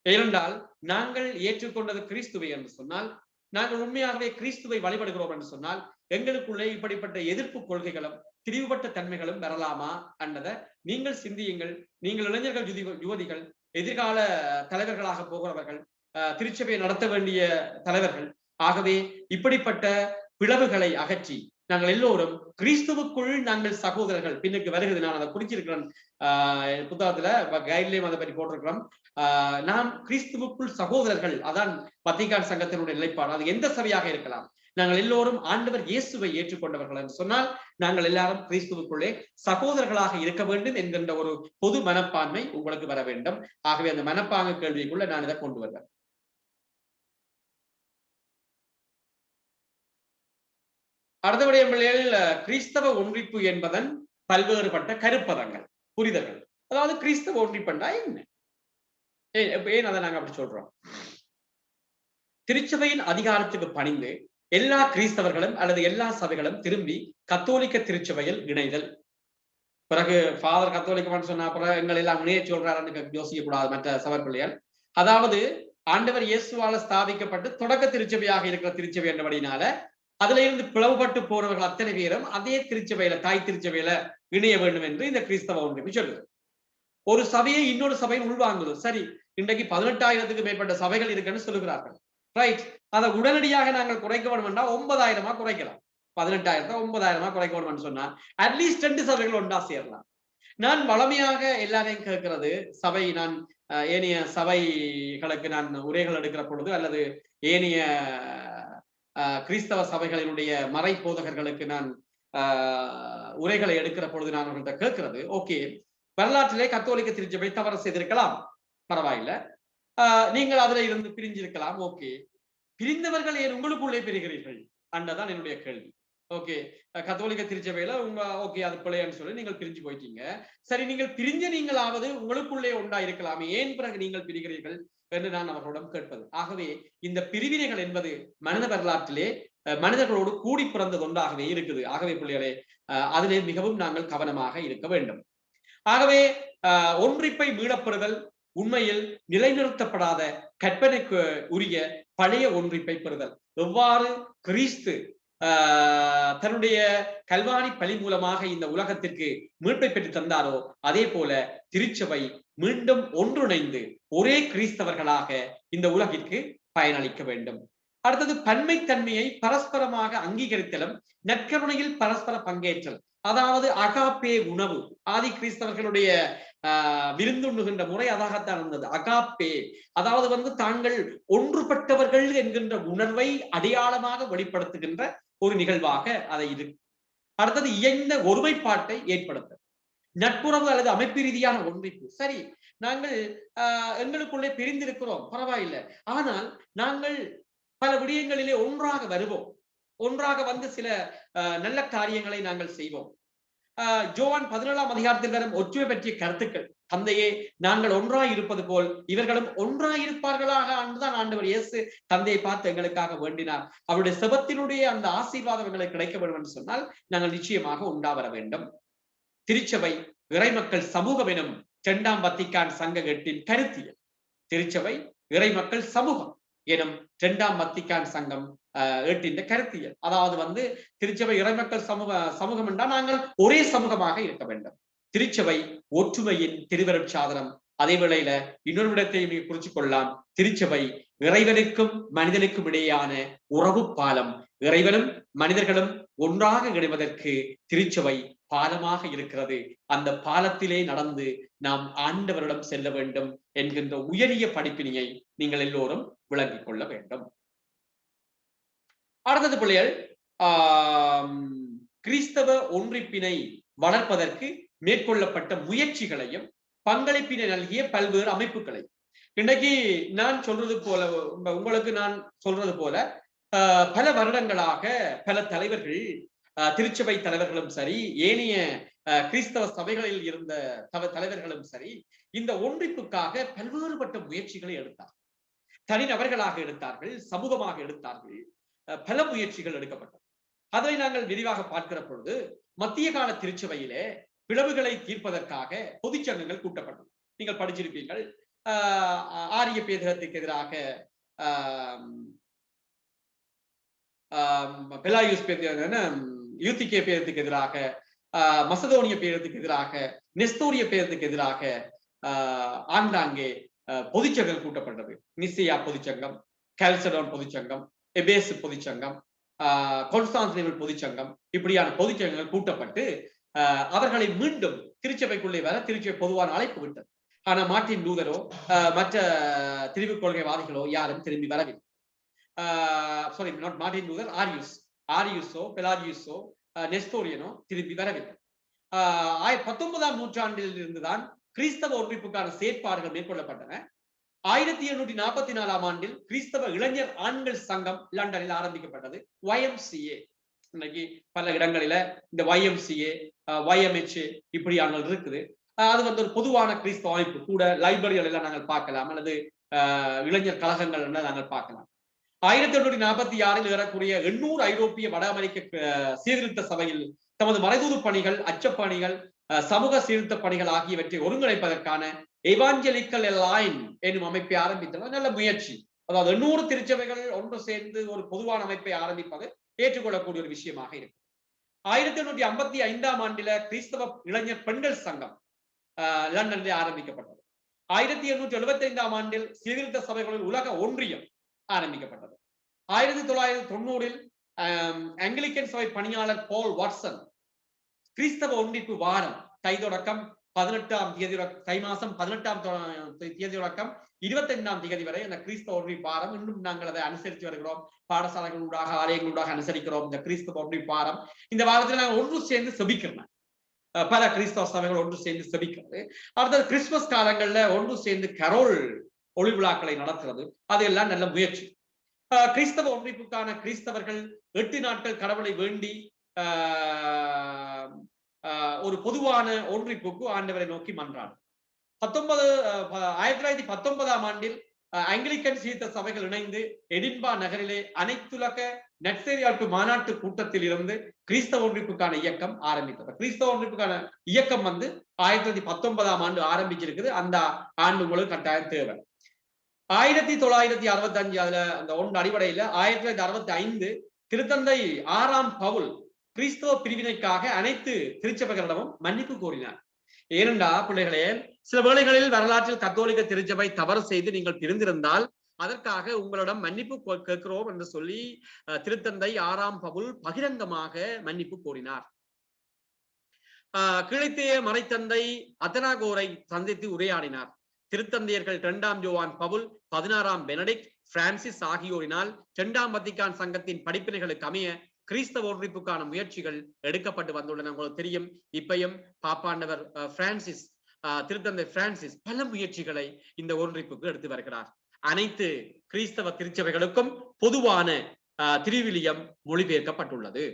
ஏனென்றால் நாங்கள் ஏற்றுக்கொண்டது கிறிஸ்துவை என்று சொன்னால், நாங்கள் உண்மையாகவே கிறிஸ்துவை வழிபடுகிறோம் என்று சொன்னால், எங்களுக்குள்ளே இப்படிப்பட்ட எதிர்ப்பு கொள்கைகளும் திரிவுபட்ட தன்மைகளும் வரலாமா என்றதை நீங்கள் சிந்தியுங்கள். நீங்கள் இளைஞர்கள், யுவதிகள், எதிர்கால தலைவர்களாக போகிறவர்கள், திருச்சபையை நடத்த வேண்டிய தலைவர்கள். ஆகவே இப்படிப்பட்ட பிளவுகளை அகற்றி நாங்கள் எல்லோரும் கிறிஸ்துவுக்குள் நாங்கள் சகோதரர்கள். பின்னுக்கு வருகிறது, நான் அதை குறிச்சிருக்கிறேன் புத்தகத்துல, கைட்லையும் அதை பற்றி போட்டிருக்கிறோம். நாம் கிறிஸ்துவுக்குள் சகோதரர்கள், அதான் வத்திக்கான் சங்கத்தினுடைய நிலைப்பாடு. அது எந்த சபையாக இருக்கலாம். நாங்கள் எல்லோரும் ஆண்டவர் இயேசுவை ஏற்றுக்கொண்டவர்கள் என்று சொன்னால், நாங்கள் எல்லாரும் கிறிஸ்துவுக்குள்ளே சகோதரர்களாக இருக்க வேண்டும் என்கின்ற ஒரு பொது மனப்பான்மை உங்களுக்கு வர வேண்டும். ஆகவே அந்த மனப்பாங்கு கேள்விக்குள்ள நான் இதை கொண்டு வருவேன். அடுத்தபடிய பிள்ளைகள், கிறிஸ்தவ ஒன்றிப்பு என்பதன் பல்வேறுபட்ட கருப்பதங்கள், புரிதல்கள். அதாவது கிறிஸ்தவ ஒன்றிப்புண்டா என்ன, ஏன் அதை நாங்க அப்படி சொல்றோம்? திருச்சபையின் அதிகாரத்துக்கு பணிந்து எல்லா கிறிஸ்தவர்களும் அல்லது எல்லா சபைகளும் திரும்பி கத்தோலிக்க திருச்சபையில் இணைதல். பிறகு ஃபாதர் கத்தோலிக்கமான்னு சொன்னா அப்புறம் எங்கள் எல்லாம் இணைய சொல்றாருன்னு யோசிக்க கூடாது மற்ற சபை பிள்ளைகள். அதாவது ஆண்டவர் இயேசுவால ஸ்தாபிக்கப்பட்டு தொடக்க திருச்சபையாக இருக்கிற திருச்சபை என்றபடினால அதுல இருந்து பிளவுபட்டு போறவர்கள் அத்தனை பேரும் அதே திருச்சபையில, தாய் திருச்சபையில இணைய வேண்டும் என்று இந்த கிறிஸ்தவ ஒன்றிப்பு சொல்லுது. ஒரு சபையை இன்னொரு சபையில் உள்வாங்குது. சரி, இன்றைக்கு 18,000க்கு மேற்பட்ட சபைகள் இருக்குன்னு சொல்லுகிறார்கள். ரைட், அதை உடனடியாக நாங்கள் குறைக்க வேணும்னா 9,000 குறைக்கலாம். 18,000 9,000 குறைக்க வேணும்னு சொன்னா அட்லீஸ்ட் 2 சபைகள் ஒன்றா சேரலாம். நான் வளமையாக எல்லாரையும் கேட்கிறது, சபை, நான் ஏனைய சபைகளுக்கு நான் உரைகள் எடுக்கிற பொழுது அல்லது ஏனைய கிறிஸ்தவ சபைகளினுடைய மறை போதகர்களுக்கு நான் உரைகளை எடுக்கிற பொழுது நான் அவர்கள்ட்ட கேட்கிறது, ஓகே, வரலாற்றிலே கத்தோலிக்க திருச்சபை தவறு செய்திருக்கலாம், பரவாயில்ல, நீங்கள் அதுல இருந்து பிரிஞ்சிருக்கலாம், ஓகே. பிரிந்தவர்கள் ஏன் உங்களுக்குள்ளே பெறுகிறீர்கள் அன்றதான் என்னுடைய கேள்வி. ஓகே, கத்தோலிக்க திருச்சபையில உங்க ஓகே அது பிள்ளைன்னு சொல்லி நீங்கள் பிரிஞ்சு போயிட்டீங்க. சரி, நீங்கள் பிரிஞ்ச நீங்களாவது உங்களுக்குள்ளே ஒன்றா இருக்கலாமே, ஏன் பிறகு நீங்கள் பிரிகிறீர்கள் என்று நான் அவர்களிடம் கேட்பது. ஆகவே இந்த பிரிவினைகள் என்பது மனித வரலாற்றிலே மனிதர்களோடு கூடி பிறந்தது ஒன்றாகவே இருக்குது. ஆகவே பிள்ளைகளே, அதிலே மிகவும் நாங்கள் கவனமாக இருக்க வேண்டும். ஆகவே ஒன்றிப்பை மீளப்பெறுதல் உண்மையில் நிலைநிறுத்தப்படாத கற்பனைக்கு உரிய பழைய ஒன்றிப்பை பெறுதல். எவ்வாறு கிறிஸ்து தன்னுடைய கல்வாரி பலி மூலமாக இந்த உலகத்திற்கு மீட்பை பெற்று தந்தாரோ அதே போல திருச்சபை மீண்டும் ஒன்றிணைந்து ஒரே கிறிஸ்தவர்களாக இந்த உலகிற்கு பயனளிக்க வேண்டும். அடுத்தது பன்மைத்தன்மையை பரஸ்பரமாக அங்கீகரித்தலும் நற்கருணையில் பரஸ்பர பங்கேற்றல். அதாவது அகாப்பே உணவு, ஆதி கிறிஸ்தவர்களுடைய விருந்துண்ணுகின்ற முறை அதாகத்தான் இருந்தது. அகாப்பே அதாவது தாங்கள் ஒன்றுபட்டவர்கள் என்கின்ற உணர்வை அடையாளமாக வெளிப்படுத்துகின்ற ஒரு நிகழ்வாக அதை இது. அடுத்தது இயைந்த ஒருமைப்பாட்டை ஏற்படுத்த நட்புறவு அல்லது அமைப்பு ரீதியான ஒன்றிப்பு. சரி, நாங்கள் எங்களுக்குள்ளே பிரிந்திருக்கிறோம், பரவாயில்லை, ஆனால் நாங்கள் பல விடயங்களிலே ஒன்றாக வருவோம், ஒன்றாக வந்து சில நல்ல காரியங்களை நாங்கள் செய்வோம். யோவான் 17ஆம் அதிகாரத்தில் வரும் ஒற்றுமை பற்றிய கருத்துக்கள், தந்தையே நாங்கள் ஒன்றாய் இருப்பது போல் இவர்களும் ஒன்றாய் இருப்பார்களாக அன்றுதான் ஆண்டவர் இயேசு தந்தையை பார்த்து எங்களுக்காக வேண்டினார். அவருடைய செபத்தினுடைய அந்த ஆசீர்வாதம் எங்களுக்கு கிடைக்க வேண்டும் என்று சொன்னால் நாங்கள் நிச்சயமாக உண்டா வர வேண்டும். திருச்சபை இறைமக்கள் சமூகம் எனும் 2ஆம் வத்திக்கான் சங்க எட்டின் கருத்தியல். திருச்சபை இறைமக்கள் சமூகம் எனும் 2ஆம் வத்திக்கான் சங்கம் ஏட்டின் கருத்தியல். அதாவது திருச்சபை இறைமக்கள் சமூகம் என்றால் நாங்கள் ஒரே சமூகமாக இருக்க வேண்டும். திருச்சபை ஒற்றுமையின் திருவருட்சாதனம். அதே வேளையில இன்னொரு விடத்தையும் குறிச்சுக் கொள்ளலாம். திருச்சபை இறைவனுக்கும் மனிதனுக்கும் இடையேயான உறவு பாலம். இறைவனும் மனிதர்களும் ஒன்றாக இணைவதற்கு திருச்சபை பாலமாக இருக்கிறது. அந்த பாலத்திலே நடந்து நாம் ஆண்டவரிடம் செல்ல வேண்டும் என்கின்ற உயரிய படிப்பினையை நீங்கள் எல்லோரும் விளங்கிக் கொள்ள வேண்டும். அடுத்தது பிள்ளைகள், கிறிஸ்தவ ஒன்றிப்பினை வளர்ப்பதற்கு மேற்கொள்ளப்பட்ட முயற்சிகளையும் பங்களிப்பினை நல்கிய பல்வேறு அமைப்புகளை இன்றைக்கு நான் சொல்றது போல, உங்களுக்கு நான் சொல்றது போல பல வருடங்களாக பல தலைவர்கள், திருச்சபை தலைவர்களும் சரி, ஏனைய கிறிஸ்தவ சபைகளில் இருந்த தலைவர்களும் சரி, இந்த ஒன்றிப்புக்காக பல்வேறுபட்ட முயற்சிகளை எடுத்தார். தனிநபர்களாக எடுத்தார்கள், சமூகமாக எடுத்தார்கள், பல முயற்சிகள் எடுக்கப்பட்டது. அதை நாங்கள் விரிவாக பார்க்கிற பொழுது மத்திய கால திருச்சபையிலே பிளவுகளை தீர்ப்பதற்காக பொதுச்சங்கங்கள் கூட்டப்பட்டது. நீங்கள் படிச்சிருப்பீர்கள். ஆரிய பேதகத்துக்கு எதிராக பெலாயூஸ் யூத்திகே பேதத்துக்கு எதிராக, மசதோனிய பேதத்துக்கு எதிராக, நெஸ்தோரிய பேதத்துக்கு எதிராக ஆங்காங்கே பொதுச்சங்கம் கூட்டப்பட்டது. நிசியா பொதுச்சங்கம், கால்சடோன் பொதுச்சங்கம், எபேசு பொதுச்சங்கம், கான்ஸ்டான்டினோபிள் பொதுச்சங்கம், இப்படியான பொதுச்சங்கங்கள் கூட்டப்பட்டு அவர்களை மீண்டும் திருச்சபைக்குள்ளே வர திருச்சபை பொதுவான அழைப்பு விட்டது. ஆனா மார்ட்டின் லூதரோ மற்ற திரிவு கொள்கைவாதிகளோ யாரும் திரும்பி வரவில்லை. சாரி, நாட் மார்ட்டின் லூதர், ஆரியுஸோ பெலாஜியுஸோ நெஸ்தோரியனோ திரும்பி வரவில்லை. 19ஆம் நூற்றாண்டில் இருந்துதான் கிறிஸ்தவ ஒன்றிப்புக்கான செயற்பாடுகள் மேற்கொள்ளப்பட்டன. 1844ஆம் ஆண்டில் கிறிஸ்தவ இளைஞர் ஆண்கள் சங்கம் லண்டனில் ஆரம்பிக்கப்பட்டது. YMCA. இன்னைக்கு பல இடங்களில இந்த YMCA, YMHA இப்படியான இருக்குது. அது ஒரு பொதுவான கிறிஸ்தவ அமைப்பு கூட. லைப்ரரிகள் எல்லாம் நாங்கள் பார்க்கலாம், அல்லது இளைஞர் கழகங்கள் நாங்கள் பார்க்கலாம். 1846 ஏறக்கூடிய 800 ஐரோப்பிய வட அமெரிக்க சீர்திருத்த சபையில் தமது மறைதூது பணிகள், அச்சப்பணிகள், சமூக சீர்திருத்த பணிகள் ஆகியவற்றை ஒருங்கிணைப்பதற்கான எவாஞ்சலிக்கல் லைன் என்னும் அமைப்பை ஆரம்பித்தது. நல்ல முயற்சி. அதாவது 800 திருச்சபைகள் ஒன்று சேர்ந்து ஒரு பொதுவான அமைப்பை ஆரம்பிப்பது ஏற்றுக்கொள்ளக்கூடிய ஒரு விஷயமாக இருக்கு. 1855ஆம் ஆண்டில கிறிஸ்தவ இளைஞர் பெண்கள் சங்கம் லண்டனில் ஆரம்பிக்கப்பட்டது. 1875ஆம் ஆண்டில் சீர்திருத்த சபைகளில் உலக ஒன்றியம் ஆரம்பிக்கப்பட்டது. 1990இல் ஆங்கிலிக்கன் சபை பணியாளர் பால் வாட்சன் கிறிஸ்தவ ஒன்றிப்பு வாரம் தை மாதம் 18ஆம் தேதி தொடக்கம் 25ஆம் தேதி வரை அந்த கிறிஸ்தவ ஒன்றிப்பு வாரம் இன்னும் நாங்கள் அதை அனுசரித்து வருகிறோம். பாடசாலைகளூடாக, ஆலயங்களூடாக அனுசரிக்கிறோம் இந்த கிறிஸ்தவ ஒன்றிப்பு வாரம். இந்த வாரத்தில் நாங்கள் ஒன்று சேர்ந்து செபிக்கிறோம். பல கிறிஸ்தவ சபைகள் ஒன்று சேர்ந்து செபிக்கிறது. அடுத்தது கிறிஸ்துமஸ் காலங்கள்ல ஒன்று சேர்ந்து கரோல் ஒளி விழாக்களை நடத்துறது. அதெல்லாம் நல்ல முயற்சி. கிறிஸ்தவ ஒன்றிப்புக்கான கிறிஸ்தவர்கள் 8 நாட்கள் கடவுளை வேண்டி ஒரு பொதுவான ஒன்றிப்புக்கு ஆண்டவரை நோக்கி மன்றாடும். 1919ஆம் ஆண்டில் ஆங்கிலிக்கன் சீர்திருத்த சபைகள் இணைந்து எடின்பா நகரிலே அனைத்துலக நற்செய்தியாளர் மாநாட்டு கூட்டத்தில் இருந்து கிறிஸ்தவ ஒன்றிப்புக்கான இயக்கம் ஆரம்பித்தது. கிறிஸ்தவ ஒன்றிப்புக்கான இயக்கம் 1919ஆம் ஆண்டு ஆரம்பிச்சிருக்குது. அந்த ஆண்டு உங்களுக்கு கட்டாயம் தேவை. 1965 அதுல அந்த ஒன்று அடிப்படையில 1965 திருத்தந்தை 6ஆம் பவுல் கிறிஸ்தவ பிரிவினைக்காக அனைத்து திருச்சபைகளிடமும் மன்னிப்பு கோரினார். ஏனென்றா பிள்ளைகளே, சில வேளைகளில் வரலாற்றில் கத்தோலிக்க திருச்சபை தவறு செய்து நீங்கள் பிரிந்திருந்தால் அதற்காக உங்களிடம் மன்னிப்பு கேட்கிறோம் என்று சொல்லி திருத்தந்தை 6ஆம் பவுல் பகிரங்கமாக மன்னிப்பு கோரினார். கிழத்தே மறைத்தந்தை அத்தனாகோரை சந்தித்து உரையாடினார். திருத்தந்தையர்கள் 2ஆம் யோவான் பவுல், 16ஆம் பெனடிக்ட், பிரான்சிஸ் ஆகியோரினால் 2ஆம் வத்திக்கான் சங்கத்தின் படிப்பினைகளுக்கு அமைய கிறிஸ்தவ ஒன்றிப்புக்கான முயற்சிகள் எடுக்கப்பட்டு வந்துள்ளன. உங்களுக்கு தெரியும், இப்பயும் பாப்பாண்டவர் பிரான்சிஸ், திருத்தந்தை பிரான்சிஸ் பல முயற்சிகளை இந்த ஒன்றிப்புக்கு எடுத்து வருகிறார். அனைத்து கிறிஸ்தவ திருச்சபைகளுக்கும் பொதுவான திருவிலியம் மொழிபெயர்க்கப்பட்டுள்ளது.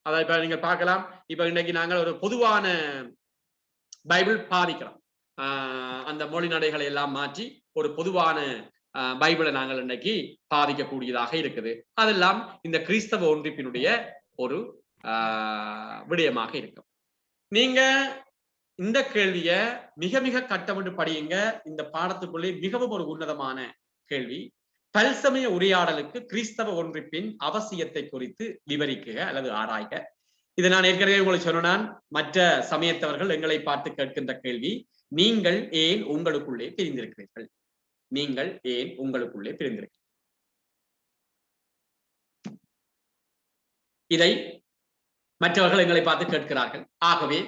அதை இப்ப நீங்க பார்க்கலாம். இப்ப இன்னைக்கு நாங்கள் ஒரு பொதுவான பைபிள் பாதிக்கிறோம். அந்த மொழி நடைகளை எல்லாம் மாற்றி ஒரு பொதுவான பைபிளை நாங்கள் இன்னைக்கு பாதிக்கக்கூடியதாக இருக்குது. அதெல்லாம் இந்த கிறிஸ்தவ ஒன்றிப்பினுடைய ஒரு விடயமாக இருக்கும். நீங்க இந்த கேள்விய மிக மிக கட்டமிட்டு படியுங்க. இந்த பாடத்துக்குள்ளே மிகவும் ஒரு உன்னதமான கேள்வி. பல்சமய உரையாடலுக்கு கிறிஸ்தவ ஒன்றிப்பின் அவசியத்தை குறித்து விவரிക്കുക அல்லது ஆராய்க. இதை நான் ஏற்கனவே உங்களுக்கு சொன்னான். மற்ற சமயத்தவர்கள் எங்களை பார்த்து கேட்கின்ற கேள்வி, நீங்கள் ஏன் உங்களுக்குள்ளே பிரிந்திருக்கிறீர்கள்? நீங்கள் ஏன் உங்களுக்குள்ளே பிரிந்திருக்கிறீர்கள்? இதை மற்றவர்கள் எங்களை பார்த்து கேட்கிறார்கள். ஆகவே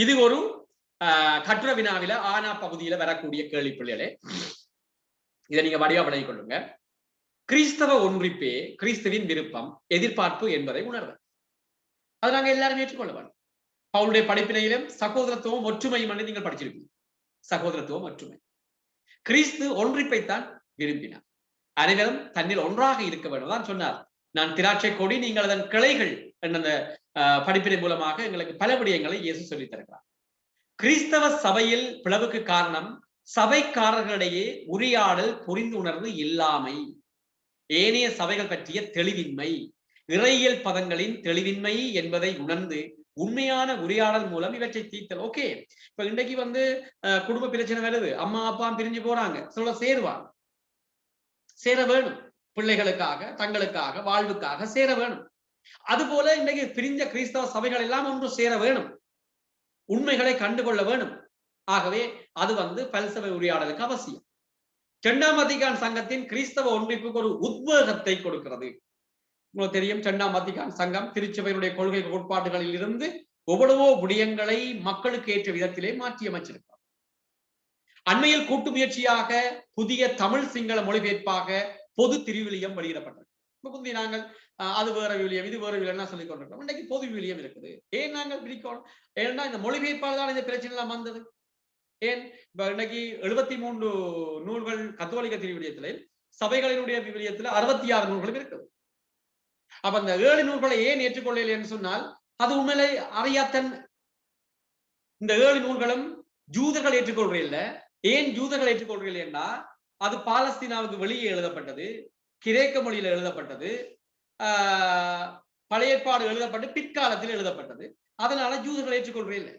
இது ஒரு கட்டுரை வினாவில ஆனா பகுதியில வரக்கூடிய கேள்வி பிள்ளைகளே. இதை நீங்க வடிவா விளங்கிக் கொள்ளுங்க. கிறிஸ்தவ ஒன்றிப்பே கிறிஸ்துவின் விருப்பம், எதிர்பார்ப்பு என்பதை உணர்வது. அதை நாங்க எல்லாரும் ஏற்றுக்கொள்ள வேண்டும். அவருடைய படிப்பினையிலும் சகோதரத்துவம் ஒற்றுமையும் என்று நீங்கள் படிச்சிருப்பீங்க. சகோதரத்துவம் ஒற்றுமை. கிறிஸ்து ஒன்றிப்பைத்தான் விரும்பினார். அனைவரும் தன்னில் ஒன்றாக இருக்க வேண்டும் தான் சொன்னார். நான் திராட்சை கொடி, நீங்கள் அதன் கிளைகள் என்ற படிப்பினை மூலமாக எங்களுக்கு பல விடயங்களை இயேசு சொல்லித் தருகிறார். கிறிஸ்தவ சபையில் பிளவுக்கு காரணம் சபைக்காரர்களிடையே உரையாடல் புரிந்துணர்வு இல்லாமை, ஏனைய சபைகள் பற்றிய தெளிவின்மை, இறையியல் பதங்களின் தெளிவின்மை என்பதை உணர்ந்து உண்மையான உரையாடல் மூலம் இவற்றை தீர்த்தல். ஓகே, இப்ப இன்றைக்கு குடும்ப பிரச்சனை வருது, அம்மா அப்பா பிரிஞ்சு போறாங்க, சொல்ல சேருவாங்க, சேர வேணும், பிள்ளைகளுக்காக, தங்களுக்காக, வாழ்வுக்காக சேர வேணும். அதுபோல இன்றைக்கு பிரிஞ்ச கிறிஸ்தவ சபைகள் எல்லாம் ஒன்று சேர வேணும், உண்மைகளை கண்டுகொள்ள வேணும். ஆகவே அது பல்சபை உரையாடலுக்கு அவசியம். 2ஆம் வத்திக்கான் சங்கத்தின் கிறிஸ்தவ ஒன்றிப்புக்கு ஒரு உத்வேகத்தை கொடுக்கிறது. உங்களுக்கு தெரியும், 2ஆம் வத்திக்கான் சங்கம் திருச்சபையினுடைய கொள்கை கோட்பாடுகளில் இருந்து எவ்வளவோ விடயங்களை மக்களுக்கு ஏற்ற விதத்திலே மாற்றி அமைச்சிருக்கிறார். அண்மையில் கூட்டு முயற்சியாக புதிய தமிழ் சிங்கள மொழிபெயர்ப்பாக பொது திருவிலியம் வெளியிடப்பட்டது. முந்தி நாங்கள் அது வேற விவிலியம், இது வேற விவிலியம் சொல்லிக் கொண்டிருக்கிறோம். இன்னைக்கு பொது விவிலியம் இருக்குது. ஏன் நாங்கள் பிரிக்கணும்? ஏன்னா இந்த மொழிபெயர்ப்பால் தான் இந்த பிரச்சனை எல்லாம் வந்தது. ஏன் இப்ப இன்னைக்கு 73 நூல்கள் கத்தோலிக்க திருவிலியத்திலே, சபைகளினுடைய விவிலியத்துல 66 நூல்களும் இருக்குது. அப்ப அந்த 7 நூல்களை ஏன் ஏற்றுக்கொள்ளல என்று சொன்னால், அது உண்மையிலே அறியாத்தன். இந்த 7 நூல்களும் ஜூதர்கள் ஏற்றுக்கொள்றதில்லை. ஏன் ஜூதர்கள் ஏற்றுக்கொள்றதில்லை என்றா, அது பாலஸ்தீனாவுக்கு வெளியே எழுதப்பட்டது, கிரேக்க மொழியில எழுதப்பட்டது, பழைய ஏற்பாடு எழுதப்பட்டு பிற்காலத்தில் எழுதப்பட்டது. அதனால ஜூதர்கள் ஏற்றுக்கொள்றதில்லை.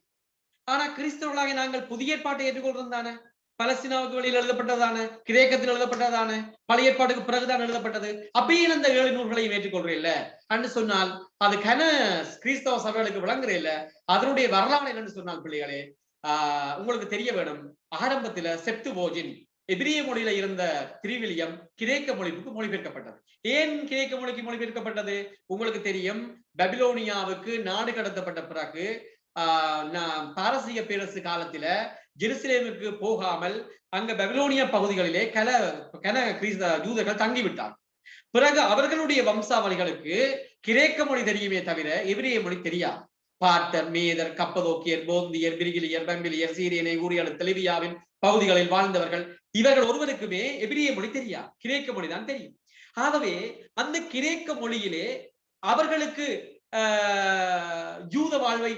ஆனா கிறிஸ்தவர்களாக நாங்கள் புதிய ஏற்பாட்டை ஏற்றுக்கொள்றோம் தானே. பலஸ்தீனாவுக்கு வெளியில் எழுதப்பட்டதானே, கிரேக்கத்தில் எழுதப்பட்டதானே, பழைய ஏற்பாட்டுக்கு பிறகுதான் எழுதப்பட்டது. அப்பயே அந்த 7 நூல்களையும் ஏற்றுக்கொள்றதில்லை என்று சொன்னால் அது கிறிஸ்தவ சபைகளுக்கு விளங்குற இல்லை. அதனுடைய வரலாறு என்னன்னு சொன்னால் பிள்ளைகளே, உங்களுக்கு தெரிய வேணும். ஆரம்பத்துல செப்துவோஜின் எபிரிய மொழியில இருந்த திருவிலியம் கிரேக்க மொழிக்கு மொழிபெயர்க்கப்பட்டது. ஏன் கிரேக்க மொழிக்கு மொழிபெயர்க்கப்பட்டது? உங்களுக்கு தெரியும், பபிலோனியாவுக்கு நாடு கடத்தப்பட்ட பிறகு பாரசீக பேரரசு காலத்துல ஜெருசலேமுக்கு போகாமல் அங்க பபிலோனியா பகுதிகளிலே ஜூதர்கள் தங்கிவிட்டார். பிறகு அவர்களுடைய வம்சாவளிகளுக்கு கிரேக்க மொழி தெரியுமே தவிர எபிரிய மொழி தெரியாது. பார்ட்டர், மேதர், கப்பதோக்கியர், போந்தியர், பிரிகிலியர், பம்பிலியர், சீரியனை, ஊரியல், தெலிவியாவின் பகுதிகளில் வாழ்ந்தவர்கள், இவர்கள் ஒருவருக்குமே எபிரிய மொழி தெரியாது, கிரேக்க மொழி தான் தெரியும். ஆகவே அந்த கிரேக்க மொழியிலே அவர்களுக்கு யூத வாழ்வை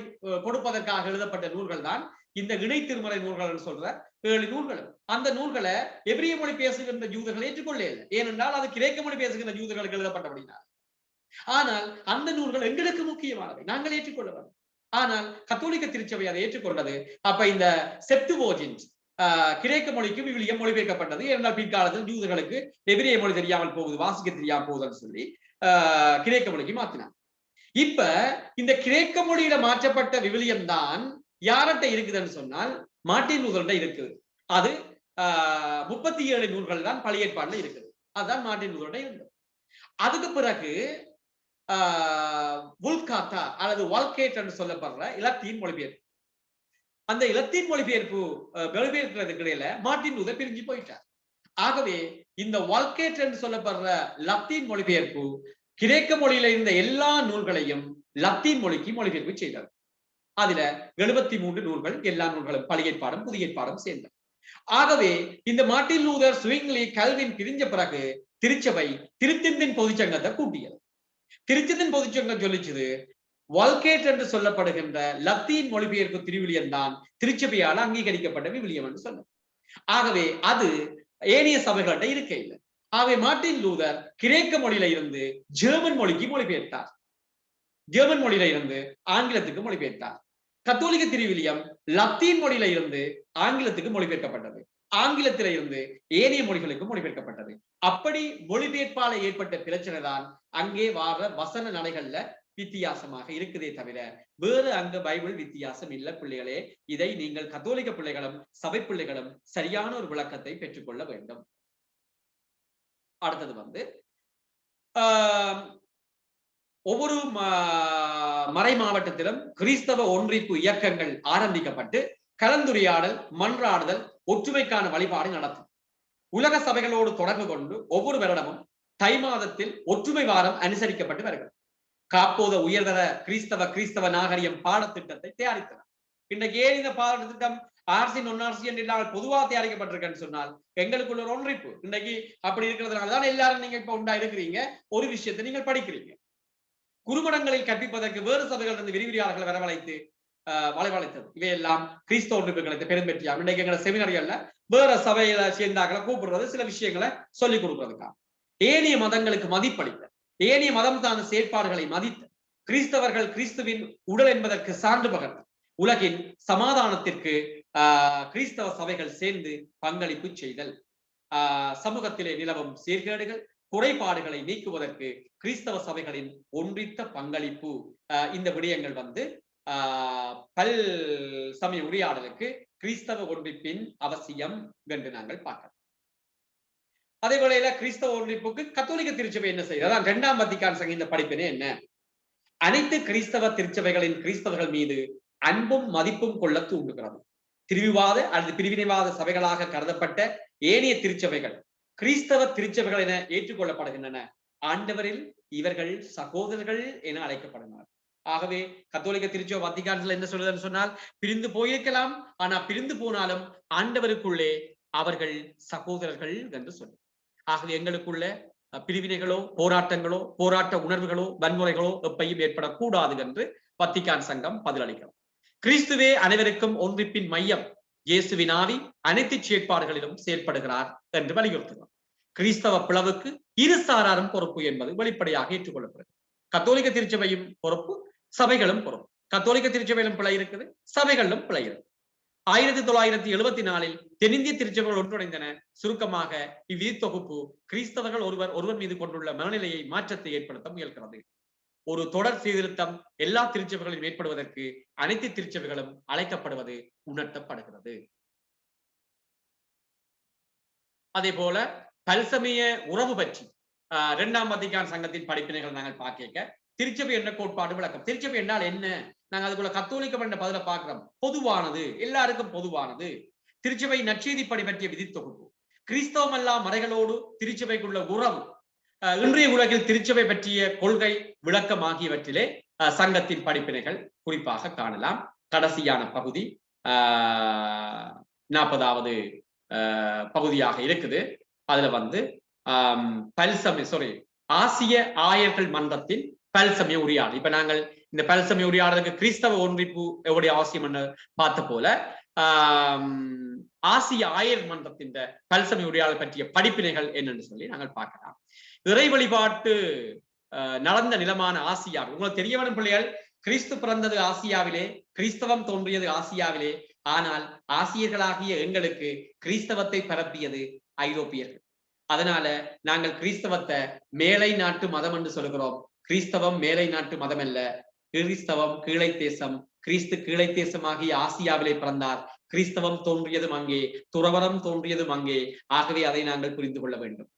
கொடுப்பதற்காக எழுதப்பட்ட நூல்கள் தான் இந்த இணை திருமறை நூல்கள் சொல்ற 7 நூல்களும். அந்த நூல்களை எபிரிய மொழி பேசுகின்ற யூதர்கள் ஏற்றுக்கொள்ள இல்லை. ஏனென்றால் அது கிரேக்க மொழி பேசுகின்ற யூதர்களுக்கு எழுதப்பட்டபடினால். ஆனால் அந்த நூல்கள் எங்களுக்கு முக்கியமானவை, நாங்கள் ஏற்றுக்கொள்ள வேண்டும். ஆனால் கத்தோலிக்க திருச்சபை அதை ஏற்றுக்கொண்டது. அப்ப இந்த செப்டுவோஜின்ட் கிரேக்க மொழிக்கு விவிலியம் மொழிபெயர்க்கப்பட்டது. என்றால் பிற்காலத்தில் யூதர்களுக்கு எபிரிய மொழி தெரியாமல் போகுது, வாசிக்க தெரியாமல் போகுதுன்னு சொல்லி கிரேக்க மொழிக்கு மாத்தினார். இப்ப இந்த கிரேக்க மொழியில மாற்றப்பட்ட விவிலியம் தான் யார்கிட்ட இருக்குதுன்னு சொன்னால் மார்ட்டின் லூதர்கிட்ட இருக்குது. அது 37 நூல்கள் தான் பழைய ஏற்பாடுல இருக்குது. அதுதான் மார்ட்டின் லூதர்கிட்ட இருந்தது. அதுக்கு பிறகு வுல்காத்தா அல்லது வால்கேட் என்று சொல்லப்படுற இலத்தீன் மொழிபெயர்ப்பு. அந்த இலத்தீன் மொழிபெயர்ப்பு மொழிபெயர்க்கிறதுக்கு இடையில மார்ட்டின் லூதர் பிரிஞ்சு போயிட்டார். ஆகவே இந்த வால்கேட் என்று சொல்லப்படுற லத்தீன் மொழிபெயர்ப்பு கிரேக்க மொழியில இருந்த எல்லா நூல்களையும் லத்தீன் மொழிக்கு மொழிபெயர்ப்பு செய்தார். அதுல 73 நூல்கள், எல்லா நூல்களும் பழைய ஏற்பாடும் புதிய ஏற்பாடும் சேர்ந்தது. ஆகவே இந்த மார்ட்டின் லூதர், ஸ்விங்லி, கல்வின் பிரிஞ்ச பிறகு திருச்சபை திருத்தந்தின் பொதுச்சங்கத்தை கூட்டியது. திருச்சந்தின் பொதுச்சங்கம் சொல்லிச்சது வால்கேட் என்று சொல்லப்படுகின்ற லத்தீன் மொழிபெயர்ப்பு திருவிலியம் தான் திருச்சபையால் அங்கீகரிக்கப்பட்ட விவிலியம் என்று சொன்னது. ஆகவே அது ஏனைய சபைகள்கிட்ட இருக்க இல்லை. ஆகவே மார்ட்டின் லூதர் கிரேக்க மொழியில இருந்து ஜெர்மன் மொழிக்கு மொழிபெயர்த்தார். ஜெர்மன் மொழியில இருந்து ஆங்கிலத்துக்கு மொழிபெயர்த்தார். கத்தோலிக்க திருவிலியம் லத்தீன் மொழியில இருந்து ஆங்கிலத்துக்கு மொழிபெயர்க்கப்பட்டது. ஆங்கிலத்தில இருந்து ஏனைய மொழிகளுக்கு மொழிபெயர்க்கப்பட்டது. அப்படி மொழிபெயர்ப்பால ஏற்பட்ட பிரச்சனை தான் அங்கே வார வசன நடைகள்ல வித்தியாசமாக இருக்குதே தவிர வேறு அங்க பைபிள் வித்தியாசம் இல்ல. பிள்ளைகளே, இதை நீங்கள் கத்தோலிக்க பிள்ளைகளும் சபை பிள்ளைகளும் சரியான ஒரு விளக்கத்தை பெற்றுக்கொள்ள வேண்டும். அடுத்தது ஒவ்வொரு மறை மாவட்டத்திலும் கிறிஸ்தவ ஒன்றிப்பு இயக்கங்கள் ஆரம்பிக்கப்பட்டு கலந்துரையாடல், மன்றாடுதல், ஒற்றுமைக்கான வழிபாடு நடத்தும். உலக சபைகளோடு தொடர்பு கொண்டு ஒவ்வொரு வருடமும் தை மாதத்தில் ஒற்றுமை வாரம் அனுசரிக்கப்பட்டு வருகிறது. காப்போத உயர்தர கிறிஸ்தவ நாகரிகம் பாடத்திட்டத்தை தயாரித்தனர். இன்றைக்கு ஏன் இந்த பாடத்திட்டம் ஆர்சி நொன்னார்சி என்று இல்லாமல் பொதுவாக தயாரிக்கப்பட்டிருக்கேன்னு சொன்னால் எங்களுக்குள்ள ஒரு ஒன்றிப்பு இன்றைக்கு அப்படி இருக்கிறதுனாலதான் எல்லாரும் நீங்க இப்ப உண்டா இருக்கிறீங்க. ஒரு விஷயத்தை நீங்கள் படிக்கிறீங்க. குருமடங்களில் கற்பிப்பதற்கு வேறு சபைகள் இருந்து விரிவிரியாளர்களை வரவழைத்து வளைவழைத்தது. இவையெல்லாம் கிறிஸ்தவ ஒன்றிப்புகளுக்கு பெரும்பெற்றியாகும். இன்றைக்கு எங்களை செமினரியல்ல வேற சபையில சேர்ந்தாக்களை கூப்பிடுறது, சில விஷயங்களை சொல்லிக் கொடுக்கறதுக்காக. ஏனைய மதங்களுக்கு மதிப்பளித்த, ஏனைய மதம் சார்ந்த செயற்பாடுகளை மதித்த, கிறிஸ்தவர்கள் கிறிஸ்துவின் உடல் என்பதற்கு சான்று பகர்ந்த, உலகின் சமாதானத்திற்கு கிறிஸ்தவ சபைகள் சேர்ந்து பங்களிப்பு செய்தல், சமூகத்திலே நிலவும் சீர்கேடுகள், குறைபாடுகளை நீக்குவதற்கு கிறிஸ்தவ சபைகளின் ஒன்றித்த பங்களிப்பு, இந்த விடயங்கள் பல் சமய உரையாடலுக்கு கிறிஸ்தவ ஒன்றிப்பின் அவசியம் என்று நாங்கள் பார்க்கலாம். அதே வேளையில கிறிஸ்தவ ஒன்றிப்புக்கு கத்தோலிக்க திருச்சபை என்ன செய்யறது? 2ஆம் வத்திக்கான் சங்க படிப்பினே என்ன? அனைத்து கிறிஸ்தவ திருச்சபைகளின் கிறிஸ்தவர்கள் மீது அன்பும் மதிப்பும் கொள்ள தூண்டுகிறது. திரிவிவாத அல்லது பிரிவினைவாத சபைகளாக கருதப்பட்ட ஏனைய திருச்சபைகள் கிறிஸ்தவ திருச்சபைகள் என ஏற்றுக்கொள்ளப்படுகின்றன. ஆண்டவரில் இவர்கள் சகோதரர்கள் என அழைக்கப்படுகிறார். ஆகவே கத்தோலிக்க திருச்சபை வத்திக்கான்ல என்ன சொல்றதுன்னு சொன்னால், பிரிந்து போயிருக்கலாம், ஆனா பிரிந்து போனாலும் ஆண்டவருக்குள்ளே அவர்கள் சகோதரர்கள் என்று சொல்லும். ஆகவே எங்களுக்குள்ள பிரிவினைகளோ போராட்டங்களோ போராட்ட உணர்வுகளோ வன்முறைகளோ எப்பையும் ஏற்படக்கூடாது என்று வத்திக்கான் சங்கம் பதிலளிக்கிறது. கிறிஸ்துவே அனைவருக்கும் ஒன்றிப்பின் மையம், இயேசுவின் ஆவி அனைத்து செயற்பாடுகளிலும் செயல்படுகிறார் என்று வலியுறுத்துகிறார். கிறிஸ்தவ பிளவுக்கு இரு சாராரும் பொறுப்பு என்பது வெளிப்படையாக ஏற்றுக்கொள்ளப்படுகிறது. கத்தோலிக்க திருச்சபையும் பொறுப்பு, சபைகளும் பொறுப்பு. கத்தோலிக்க திருச்சபையிலும் பிழை இருக்குது, சபைகளிலும் பிழை இருக்குது. 1974 தென்னிந்திய திருச்சபைகள் ஒன்றிணைந்தன. சுருக்கமாக இவ்விதி தொகுப்பு கிறிஸ்தவர்கள் ஒருவர் மீது கொண்டுள்ள மனநிலையை மாற்றத்தை ஏற்படுத்த முயல்கிறது. ஒரு தொடர் சீர்திருத்தம் எல்லா திருச்சபைகளிலும் ஏற்படுவதற்கு அனைத்து திருச்சபைகளும் அழைக்கப்படுவது உணர்த்தப்படுகிறது. அதே போல பல்சமய உறவு பற்றி 2ஆம் வத்திக்கான் சங்கத்தின் படிப்பினைகள் நாங்கள் பார்க்க திருச்சபை என்ற கோட்பாடு விளக்கம். திருச்சபை என்றால் என்ன? நாங்கள் அதுக்குள்ள கத்தோலிக்கம் என்ற பதில பார்க்கிறோம். பொதுவானது, எல்லாருக்கும் பொதுவானது. திருச்சபை நற்செய்திப்படி பற்றிய விதி தொகுப்பு, கிறிஸ்தவம் அல்லா மறைகளோடு திருச்சபைக்குள்ள உறவு, இன்றைய உலகில் திருச்சபை பற்றிய கொள்கை விளக்கம் ஆகியவற்றிலே சங்கத்தின் படிப்பினைகள் குறிப்பாக காணலாம். கடைசியான பகுதி 40வது பகுதியாக இருக்குது. அதுல பல்சமய ஆசிய ஆயர்கள் மன்றத்தின் பல்சமய உரையாடல். இப்ப நாங்கள் இந்த பல்சமய உரையாடலுக்கு கிறிஸ்தவ ஒன்றிப்பு எவ்வளவு அவசியம் என்று பார்த்த போல ஆசிய ஆயர் மன்றத்தின் பல்சமய உரையாடல் பற்றிய படிப்பினைகள் என்னன்னு சொல்லி நாங்கள் பார்க்கலாம். இறை வழிபாட்டு நடந்த நிலமான ஆசியா, உங்களுக்கு தெரிய வேணும் பிள்ளைகள், கிறிஸ்து பிறந்தது ஆசியாவிலே, கிறிஸ்தவம் தோன்றியது ஆசியாவிலே. ஆனால் ஆசியர்களாகிய எங்களுக்கு கிறிஸ்தவத்தை பரப்பியது ஐரோப்பியர்கள். அதனால நாங்கள் கிறிஸ்தவத்தை மேலை நாட்டு மதம் என்று சொல்கிறோம். கிறிஸ்தவம் மேலை நாட்டு மதம் அல்ல, கிறிஸ்தவம் கீழை தேசம். கிறிஸ்து கீழை தேசமாகிய ஆசியாவிலே பிறந்தார். கிறிஸ்தவம் தோன்றியதும் அங்கே, துறவரம் தோன்றியதும் அங்கே. ஆகவே அதை நாங்கள் புரிந்து கொள்ள வேண்டும்.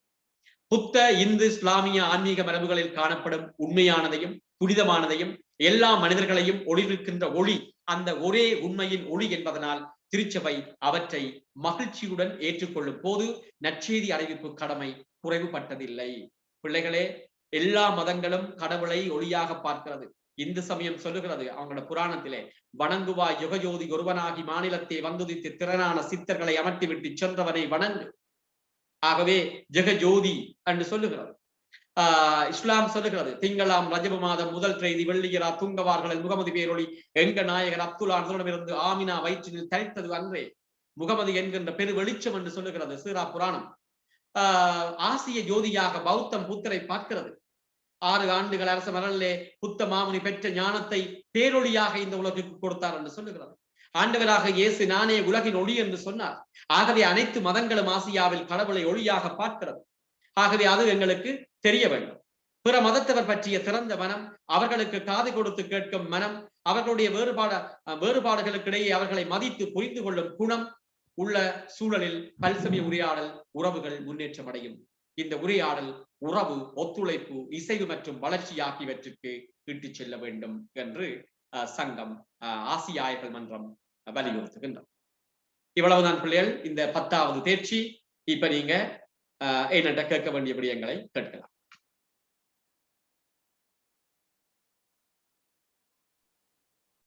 புத்த, இந்து, இஸ்லாமிய ஆன்மீக மரபுகளில் காணப்படும் உண்மையானதையும் புனிதமானதையும் எல்லா மனிதர்களையும் ஒளிர்க்கின்ற ஒளி அந்த ஒரே உண்மையின் ஒளி என்பதனால் திருச்சபை அவற்றை மகிழ்ச்சியுடன் ஏற்றுக்கொள்ளும் போது நற்செய்தி அறிவிப்பு கடமை குறைவுபட்டதில்லை. பிள்ளைகளே, எல்லா மதங்களும் கடவுளை ஒளியாக பார்க்கிறது. இந்து சமயம் சொல்லுகிறது அவங்களோட புராணத்திலே, வணங்குவாய் யுகஜோதி ஒருவனாகி மாநிலத்தை வந்துதித்து திறனான சித்தர்களை அமர்த்திவிட்டு சென்றவனை வணங்கு. ஆகவே ஜெகஜோதி என்று சொல்லுகிறது. இஸ்லாம் சொல்லுகிறது, திங்களாம் ரஜப மாதம் முதல் திரைதி வெள்ளியரா தூங்கவார்களில் முகமது பேரொளி எங்க நாயகர் அப்துல்லாவிடமிருந்து ஆமினா வயிற்றினில் தரித்தது அன்றே முகமது என்கின்ற பெரு வெளிச்சம் என்று சொல்லுகிறது சீரா புராணம். ஆசிய ஜோதியாக பௌத்தம் புத்தரை பார்க்கிறது. 6 ஆண்டுகள் அரச மரலிலே புத்த மாமுனி பெற்ற ஞானத்தை பேரொளியாக இந்த உலகுக்கு கொடுத்தார் என்று சொல்லுகிறது. ஆண்டவராக இயேசு நானே உலகின் ஒளி என்று சொன்னார். ஆகவே அனைத்து மதங்களும் ஆசியாவில் கடவுளை ஒளியாக பார்க்கிறது. ஆகவே அது எங்களுக்கு தெரிய வேண்டும். பிற மதத்தவர் பற்றிய திறந்த மனம், அவர்களுக்கு காது கொடுத்து கேட்கும் மனம், அவர்களுடைய வேறுபாடுகளுக்கு இடையே அவர்களை மதித்து புரிந்து கொள்ளும் குணம் உள்ள சூழலில் பல்சமய உரையாடல் உறவுகள் முன்னேற்றம் அடையும். இந்த உரையாடல் உறவு, ஒத்துழைப்பு, இசைவு மற்றும் வளர்ச்சி ஆகியவற்றுக்கு இட்டுச் செல்ல வேண்டும் என்று சங்கம் ஆசிய ஆயர்கள் மன்றம் வலியுறுத்துகின்றோம். இவ்வளவுதான் பிள்ளைகள் இந்த 10வது தேர்ச்சி. இப்ப நீங்க என்னட்ட கேட்க வேண்டிய விடயங்களை கேட்கலாம்.